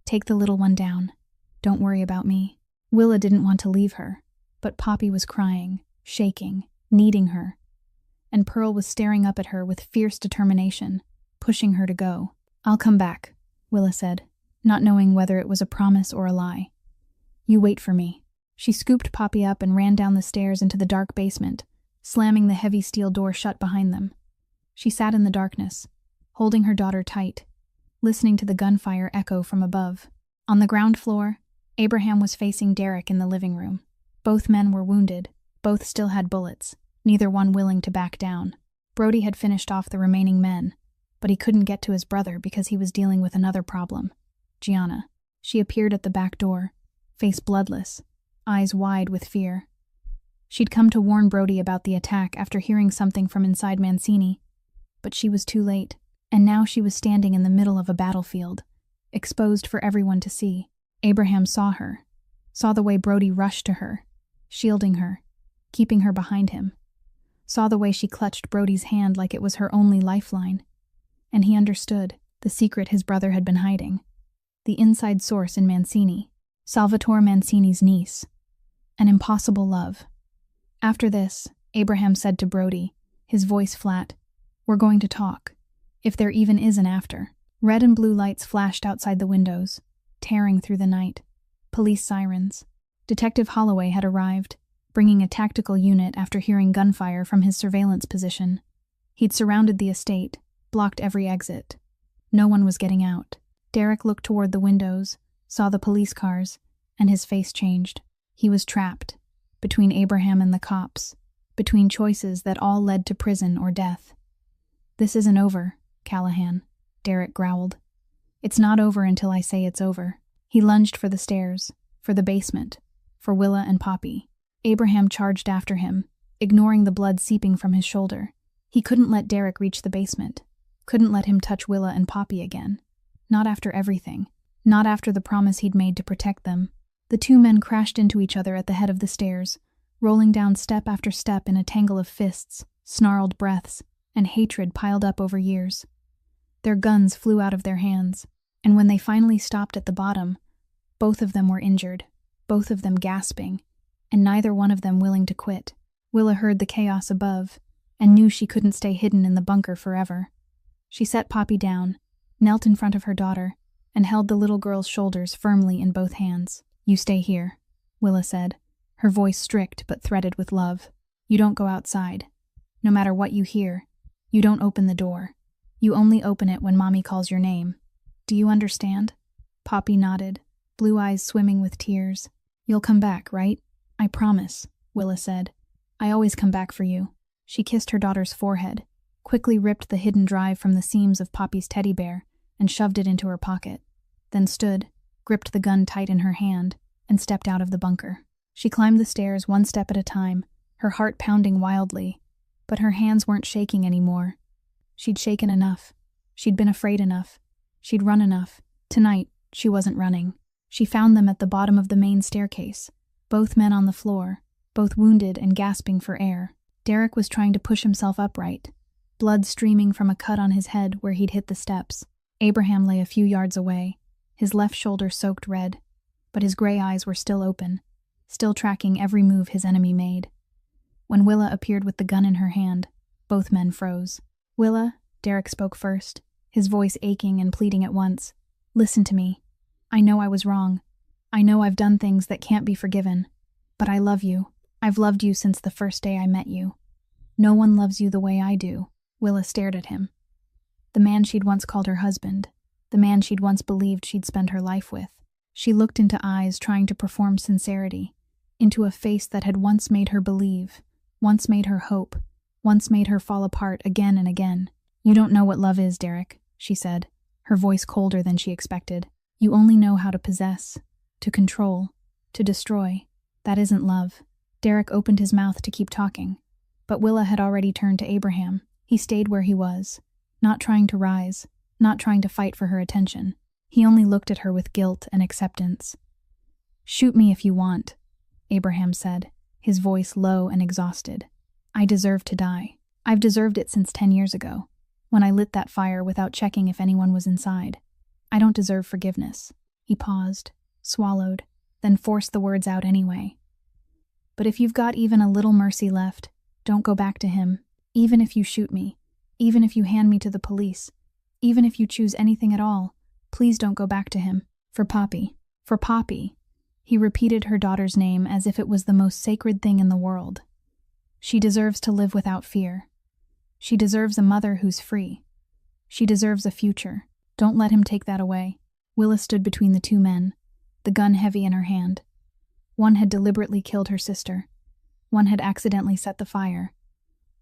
"Take the little one down. Don't worry about me." Willa didn't want to leave her, but Poppy was crying, shaking, needing her. And Pearl was staring up at her with fierce determination, pushing her to go. "I'll come back," Willa said, not knowing whether it was a promise or a lie. "You wait for me." She scooped Poppy up and ran down the stairs into the dark basement, slamming the heavy steel door shut behind them. She sat in the darkness, holding her daughter tight, listening to the gunfire echo from above. On the ground floor, Abraham was facing Derek in the living room. Both men were wounded, both still had bullets, neither one willing to back down. Brody had finished off the remaining men, but he couldn't get to his brother because he was dealing with another problem. Gianna. She appeared at the back door, face bloodless, eyes wide with fear. She'd come to warn Brody about the attack after hearing something from inside Mancini, but she was too late, and now she was standing in the middle of a battlefield, exposed for everyone to see. Abraham saw her, saw the way Brody rushed to her, shielding her, keeping her behind him, saw the way she clutched Brody's hand like it was her only lifeline, and he understood the secret his brother had been hiding. The inside source in Mancini, Salvatore Mancini's niece. An impossible love. After this, Abraham said to Brody, his voice flat, "We're going to talk, if there even is an after." Red and blue lights flashed outside the windows, tearing through the night. Police sirens. Detective Holloway had arrived, bringing a tactical unit after hearing gunfire from his surveillance position. He'd surrounded the estate, blocked every exit. No one was getting out. Derek looked toward the windows, saw the police cars, and his face changed. He was trapped, between Abraham and the cops, between choices that all led to prison or death. "This isn't over, Callahan," Derek growled. "It's not over until I say it's over." He lunged for the stairs, for the basement, for Willa and Poppy. Abraham charged after him, ignoring the blood seeping from his shoulder. He couldn't let Derek reach the basement, couldn't let him touch Willa and Poppy again. Not after everything. Not after the promise he'd made to protect them. The two men crashed into each other at the head of the stairs, rolling down step after step in a tangle of fists, snarled breaths, and hatred piled up over years. Their guns flew out of their hands, and when they finally stopped at the bottom, both of them were injured, both of them gasping, and neither one of them willing to quit. Willa heard the chaos above, and knew she couldn't stay hidden in the bunker forever. She set Poppy down, knelt in front of her daughter, and held the little girl's shoulders firmly in both hands. "You stay here," Willa said, her voice strict but threaded with love. "You don't go outside. No matter what you hear, you don't open the door. You only open it when Mommy calls your name. Do you understand?" Poppy nodded, blue eyes swimming with tears. "You'll come back, right?" "I promise," Willa said. "I always come back for you." She kissed her daughter's forehead, quickly ripped the hidden drive from the seams of Poppy's teddy bear, and shoved it into her pocket, then stood, gripped the gun tight in her hand, and stepped out of the bunker. She climbed the stairs one step at a time, her heart pounding wildly, but her hands weren't shaking anymore. She'd shaken enough. She'd been afraid enough. She'd run enough. Tonight, she wasn't running. She found them at the bottom of the main staircase, both men on the floor, both wounded and gasping for air. Derek was trying to push himself upright, blood streaming from a cut on his head where he'd hit the steps. Abraham lay a few yards away, his left shoulder soaked red, but his gray eyes were still open, still tracking every move his enemy made. When Willa appeared with the gun in her hand, both men froze. "Willa," Derek spoke first, his voice aching and pleading at once. "Listen to me. I know I was wrong. I know I've done things that can't be forgiven. But I love you. I've loved you since the first day I met you. No one loves you the way I do." Willa stared at him. The man she'd once called her husband. The man she'd once believed she'd spend her life with. She looked into eyes trying to perform sincerity, into a face that had once made her believe, once made her hope, once made her fall apart again and again. "You don't know what love is, Derek," she said, her voice colder than she expected. "You only know how to possess, to control, to destroy. That isn't love." Derek opened his mouth to keep talking, but Willa had already turned to Abraham. He stayed where he was, not trying to rise, not trying to fight for her attention. He only looked at her with guilt and acceptance. "Shoot me if you want," Abraham said, his voice low and exhausted. "I deserve to die. I've deserved it since 10 years ago, when I lit that fire without checking if anyone was inside. I don't deserve forgiveness." He paused, swallowed, then forced the words out anyway. "But if you've got even a little mercy left, don't go back to him. Even if you shoot me, even if you hand me to the police, even if you choose anything at all, please don't go back to him. For Poppy. For Poppy." He repeated her daughter's name as if it was the most sacred thing in the world. "She deserves to live without fear. She deserves a mother who's free. She deserves a future. Don't let him take that away." Willa stood between the two men, the gun heavy in her hand. One had deliberately killed her sister. One had accidentally set the fire.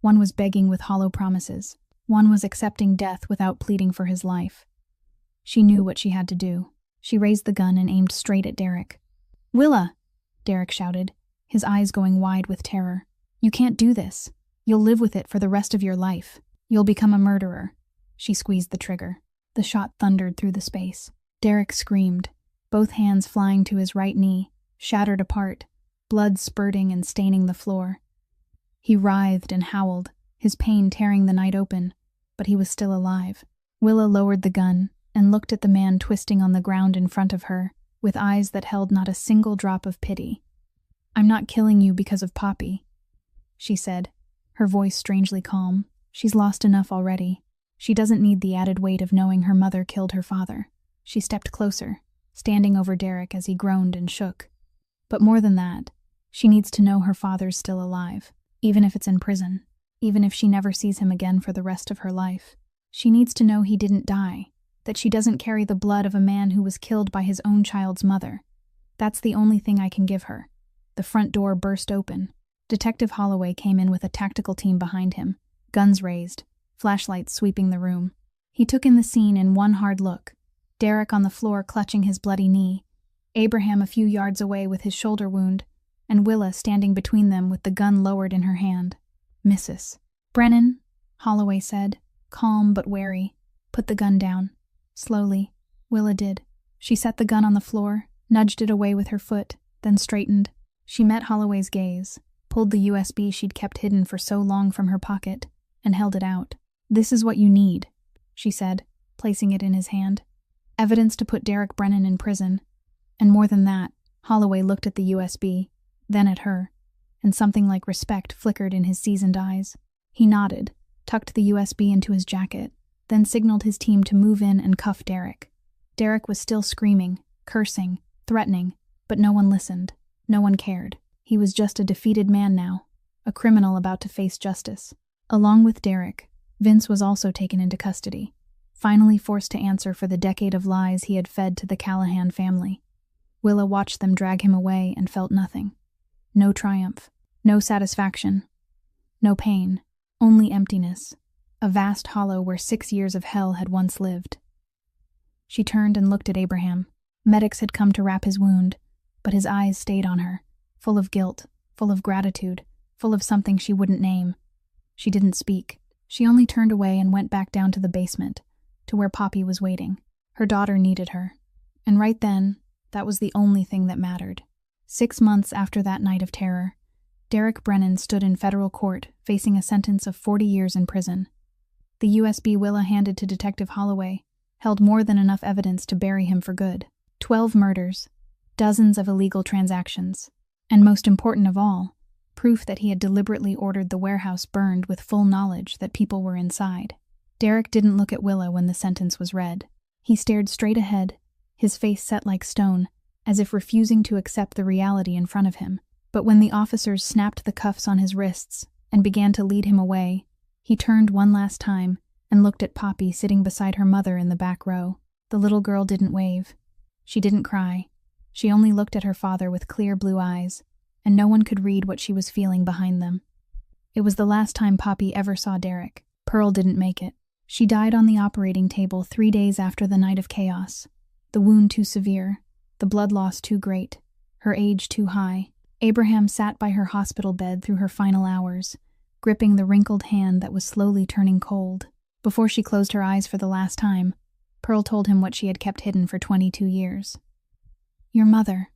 One was begging with hollow promises. One was accepting death without pleading for his life. She knew what she had to do. She raised the gun and aimed straight at Derek. "Willa!" Derek shouted, his eyes going wide with terror. "You can't do this. You'll live with it for the rest of your life. You'll become a murderer." She squeezed the trigger. The shot thundered through the space. Derek screamed, both hands flying to his right knee, shattered apart, blood spurting and staining the floor. He writhed and howled, his pain tearing the night open, but he was still alive. Willa lowered the gun and looked at the man twisting on the ground in front of her, with eyes that held not a single drop of pity. "I'm not killing you because of Poppy," she said, her voice strangely calm. "She's lost enough already. She doesn't need the added weight of knowing her mother killed her father." She stepped closer, standing over Derek as he groaned and shook. "But more than that, she needs to know her father's still alive, even if it's in prison, even if she never sees him again for the rest of her life. She needs to know he didn't die, that she doesn't carry the blood of a man who was killed by his own child's mother. That's the only thing I can give her." The front door burst open. Detective Holloway came in with a tactical team behind him, guns raised, flashlights sweeping the room. He took in the scene in one hard look. Derek on the floor clutching his bloody knee, Abraham a few yards away with his shoulder wound, and Willa standing between them with the gun lowered in her hand. "Mrs. Brennan," Holloway said, calm but wary. "Put the gun down." Slowly, Willa did. She set the gun on the floor, nudged it away with her foot, then straightened. She met Holloway's gaze, pulled the USB she'd kept hidden for so long from her pocket, and held it out. "This is what you need," she said, placing it in his hand. "Evidence to put Derek Brennan in prison. And more than that," Holloway looked at the USB, then at her, and something like respect flickered in his seasoned eyes. He nodded, tucked the USB into his jacket, then signaled his team to move in and cuff Derek. Derek was still screaming, cursing, threatening, but no one listened. No one cared. He was just a defeated man now, a criminal about to face justice. Along with Derek, Vince was also taken into custody, finally forced to answer for the decade of lies he had fed to the Callahan family. Willa watched them drag him away and felt nothing. No triumph, no satisfaction, no pain, only emptiness, a vast hollow where 6 years of hell had once lived. She turned and looked at Abraham. Medics had come to wrap his wound, but his eyes stayed on her, full of guilt, full of gratitude, full of something she wouldn't name. She didn't speak. She only turned away and went back down to the basement, to where Poppy was waiting. Her daughter needed her. And right then, that was the only thing that mattered. 6 months after that night of terror, Derek Brennan stood in federal court facing a sentence of 40 years in prison. The USB Willa handed to Detective Holloway held more than enough evidence to bury him for good. 12 murders, dozens of illegal transactions, and most important of all, proof that he had deliberately ordered the warehouse burned with full knowledge that people were inside. Derek didn't look at Willa when the sentence was read. He stared straight ahead, his face set like stone, as if refusing to accept the reality in front of him. But when the officers snapped the cuffs on his wrists and began to lead him away, he turned one last time and looked at Poppy sitting beside her mother in the back row. The little girl didn't wave. She didn't cry. She only looked at her father with clear blue eyes, and no one could read what she was feeling behind them. It was the last time Poppy ever saw Derek. Pearl didn't make it. She died on the operating table 3 days after the night of chaos. The wound too severe, the blood loss too great, her age too high. Abraham sat by her hospital bed through her final hours, gripping the wrinkled hand that was slowly turning cold. Before she closed her eyes for the last time, Pearl told him what she had kept hidden for 22 years. "Your mother,"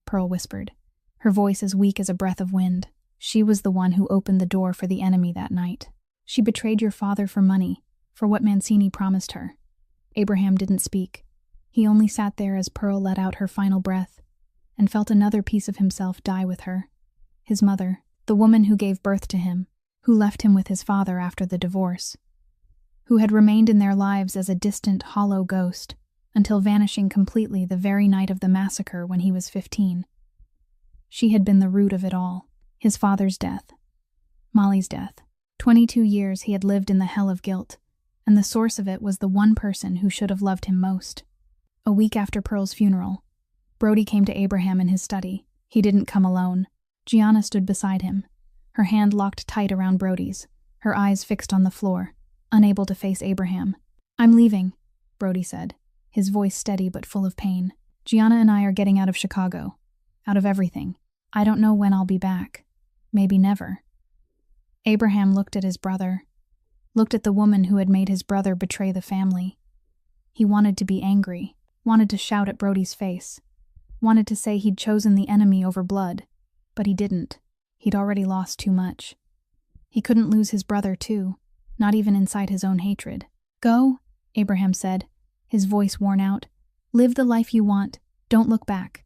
Pearl whispered, her voice as weak as a breath of wind. "She was the one who opened the door for the enemy that night. She betrayed your father for money, for what Mancini promised her." Abraham didn't speak. He only sat there as Pearl let out her final breath, and felt another piece of himself die with her. His mother, the woman who gave birth to him, who left him with his father after the divorce, who had remained in their lives as a distant, hollow ghost, until vanishing completely the very night of the massacre when he was 15. She had been the root of it all. His father's death. Molly's death. 22 years he had lived in the hell of guilt, and the source of it was the one person who should have loved him most. A week after Pearl's funeral, Brody came to Abraham in his study. He didn't come alone. Gianna stood beside him, her hand locked tight around Brody's, her eyes fixed on the floor, unable to face Abraham. "I'm leaving," Brody said, his voice steady but full of pain. "Gianna and I are getting out of Chicago. Out of everything. I don't know when I'll be back. Maybe never." Abraham looked at his brother, looked at the woman who had made his brother betray the family. He wanted to be angry, wanted to shout at Brody's face, wanted to say he'd chosen the enemy over blood, but he didn't. He'd already lost too much. He couldn't lose his brother too, not even inside his own hatred. "Go," Abraham said, his voice worn out. "Live the life you want. Don't look back."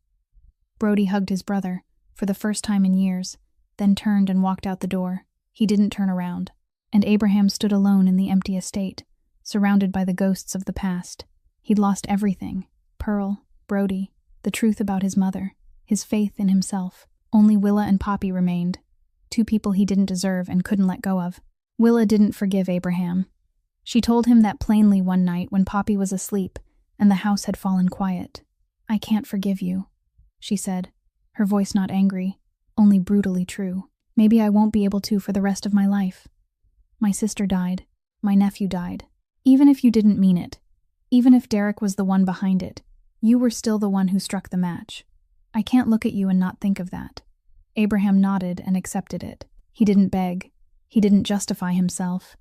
Brody hugged his brother, for the first time in years, then turned and walked out the door. He didn't turn around, and Abraham stood alone in the empty estate, surrounded by the ghosts of the past. He'd lost everything: Pearl, Brody, the truth about his mother, his faith in himself. Only Willa and Poppy remained, 2 people he didn't deserve and couldn't let go of. Willa didn't forgive Abraham. She told him that plainly one night when Poppy was asleep and the house had fallen quiet. "I can't forgive you," she said, her voice not angry, only brutally true. "Maybe I won't be able to for the rest of my life. My sister died. My nephew died. Even if you didn't mean it, even if Derek was the one behind it, you were still the one who struck the match. I can't look at you and not think of that." Abraham nodded and accepted it. He didn't beg. He didn't justify himself.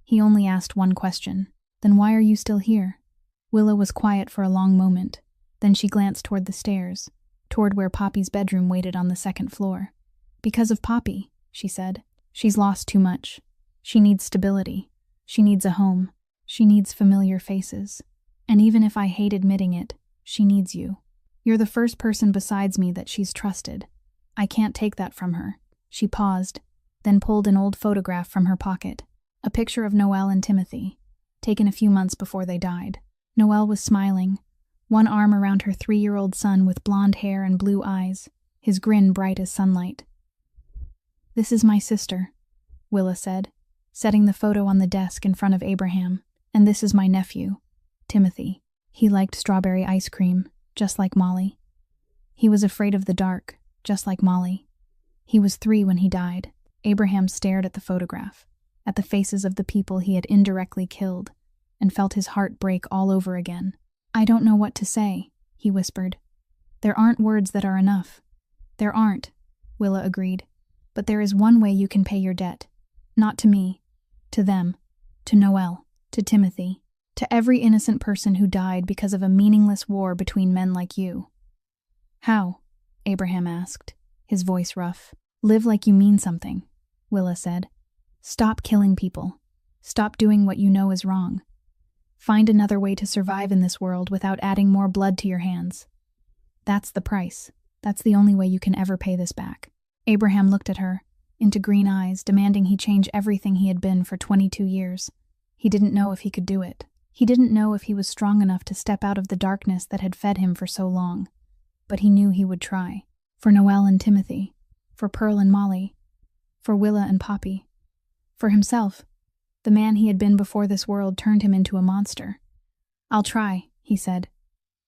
He only asked one question. "Then why are you still here?" Willa was quiet for a long moment. Then she glanced toward the stairs, toward where Poppy's bedroom waited on the 2nd floor. "Because of Poppy," she said. "She's lost too much. She needs stability. She needs a home. She needs familiar faces. And even if I hate admitting it, she needs you. You're the first person besides me that she's trusted. I can't take that from her." She paused, then pulled an old photograph from her pocket, a picture of Noelle and Timothy, taken a few months before they died. Noelle was smiling, one arm around her 3-year-old son with blonde hair and blue eyes, his grin bright as sunlight. "This is my sister," Willa said, setting the photo on the desk in front of Abraham. "And this is my nephew, Timothy. He liked strawberry ice cream, just like Molly. He was afraid of the dark, just like Molly. He was 3 when he died." Abraham stared at the photograph, at the faces of the people he had indirectly killed, and felt his heart break all over again. "I don't know what to say," he whispered. "There aren't words that are enough." "There aren't," Willa agreed. "But there is one way you can pay your debt. Not to me. To them. To Noelle. To Timothy. To every innocent person who died because of a meaningless war between men like you." "How?" Abraham asked, his voice rough. "Live like you mean something," Willa said. "Stop killing people. Stop doing what you know is wrong. Find another way to survive in this world without adding more blood to your hands. That's the price. That's the only way you can ever pay this back." Abraham looked at her, into green eyes, demanding he change everything he had been for 22 years. He didn't know if he could do it. He didn't know if he was strong enough to step out of the darkness that had fed him for so long. But he knew he would try. For Noelle and Timothy. For Pearl and Molly. For Willa and Poppy. For himself. The man he had been before this world turned him into a monster. "I'll try," he said.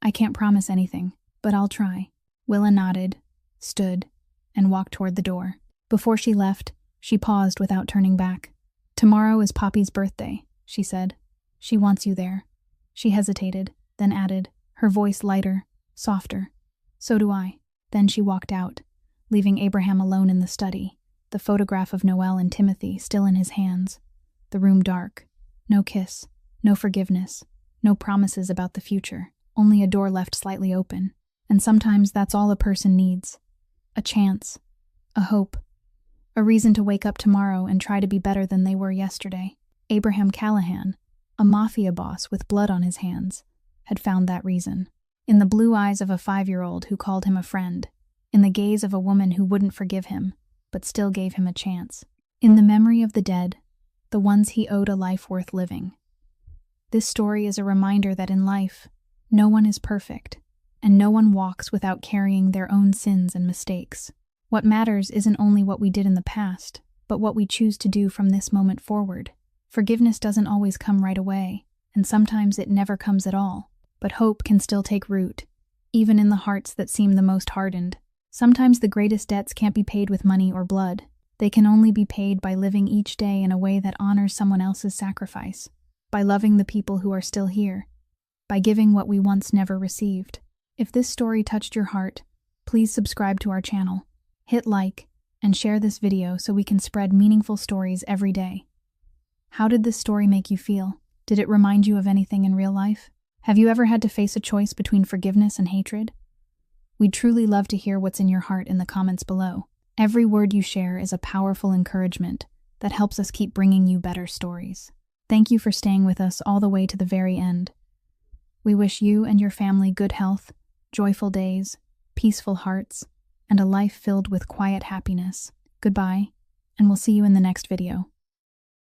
"I can't promise anything, but I'll try." Willa nodded, stood, and walked toward the door. Before she left, she paused without turning back. "Tomorrow is Poppy's birthday," she said. "She wants you there." She hesitated, then added, her voice lighter, softer. "So do I." Then she walked out, leaving Abraham alone in the study, the photograph of Noelle and Timothy still in his hands. The room dark. No kiss, no forgiveness, no promises about the future, only a door left slightly open. And sometimes that's all a person needs. A chance, a hope, a reason to wake up tomorrow and try to be better than they were yesterday. Abraham Callahan, a mafia boss with blood on his hands, had found that reason. In the blue eyes of a 5-year-old who called him a friend, in the gaze of a woman who wouldn't forgive him, but still gave him a chance. In the memory of the dead, the ones he owed a life worth living. This story is a reminder that in life, no one is perfect, and no one walks without carrying their own sins and mistakes. What matters isn't only what we did in the past, but what we choose to do from this moment forward. Forgiveness doesn't always come right away, and sometimes it never comes at all. But hope can still take root, even in the hearts that seem the most hardened. Sometimes the greatest debts can't be paid with money or blood. They can only be paid by living each day in a way that honors someone else's sacrifice, by loving the people who are still here, by giving what we once never received. If this story touched your heart, please subscribe to our channel, hit like, and share this video so we can spread meaningful stories every day. How did this story make you feel? Did it remind you of anything in real life? Have you ever had to face a choice between forgiveness and hatred? We'd truly love to hear what's in your heart in the comments below. Every word you share is a powerful encouragement that helps us keep bringing you better stories. Thank you for staying with us all the way to the very end. We wish you and your family good health, joyful days, peaceful hearts, and a life filled with quiet happiness. Goodbye, and we'll see you in the next video.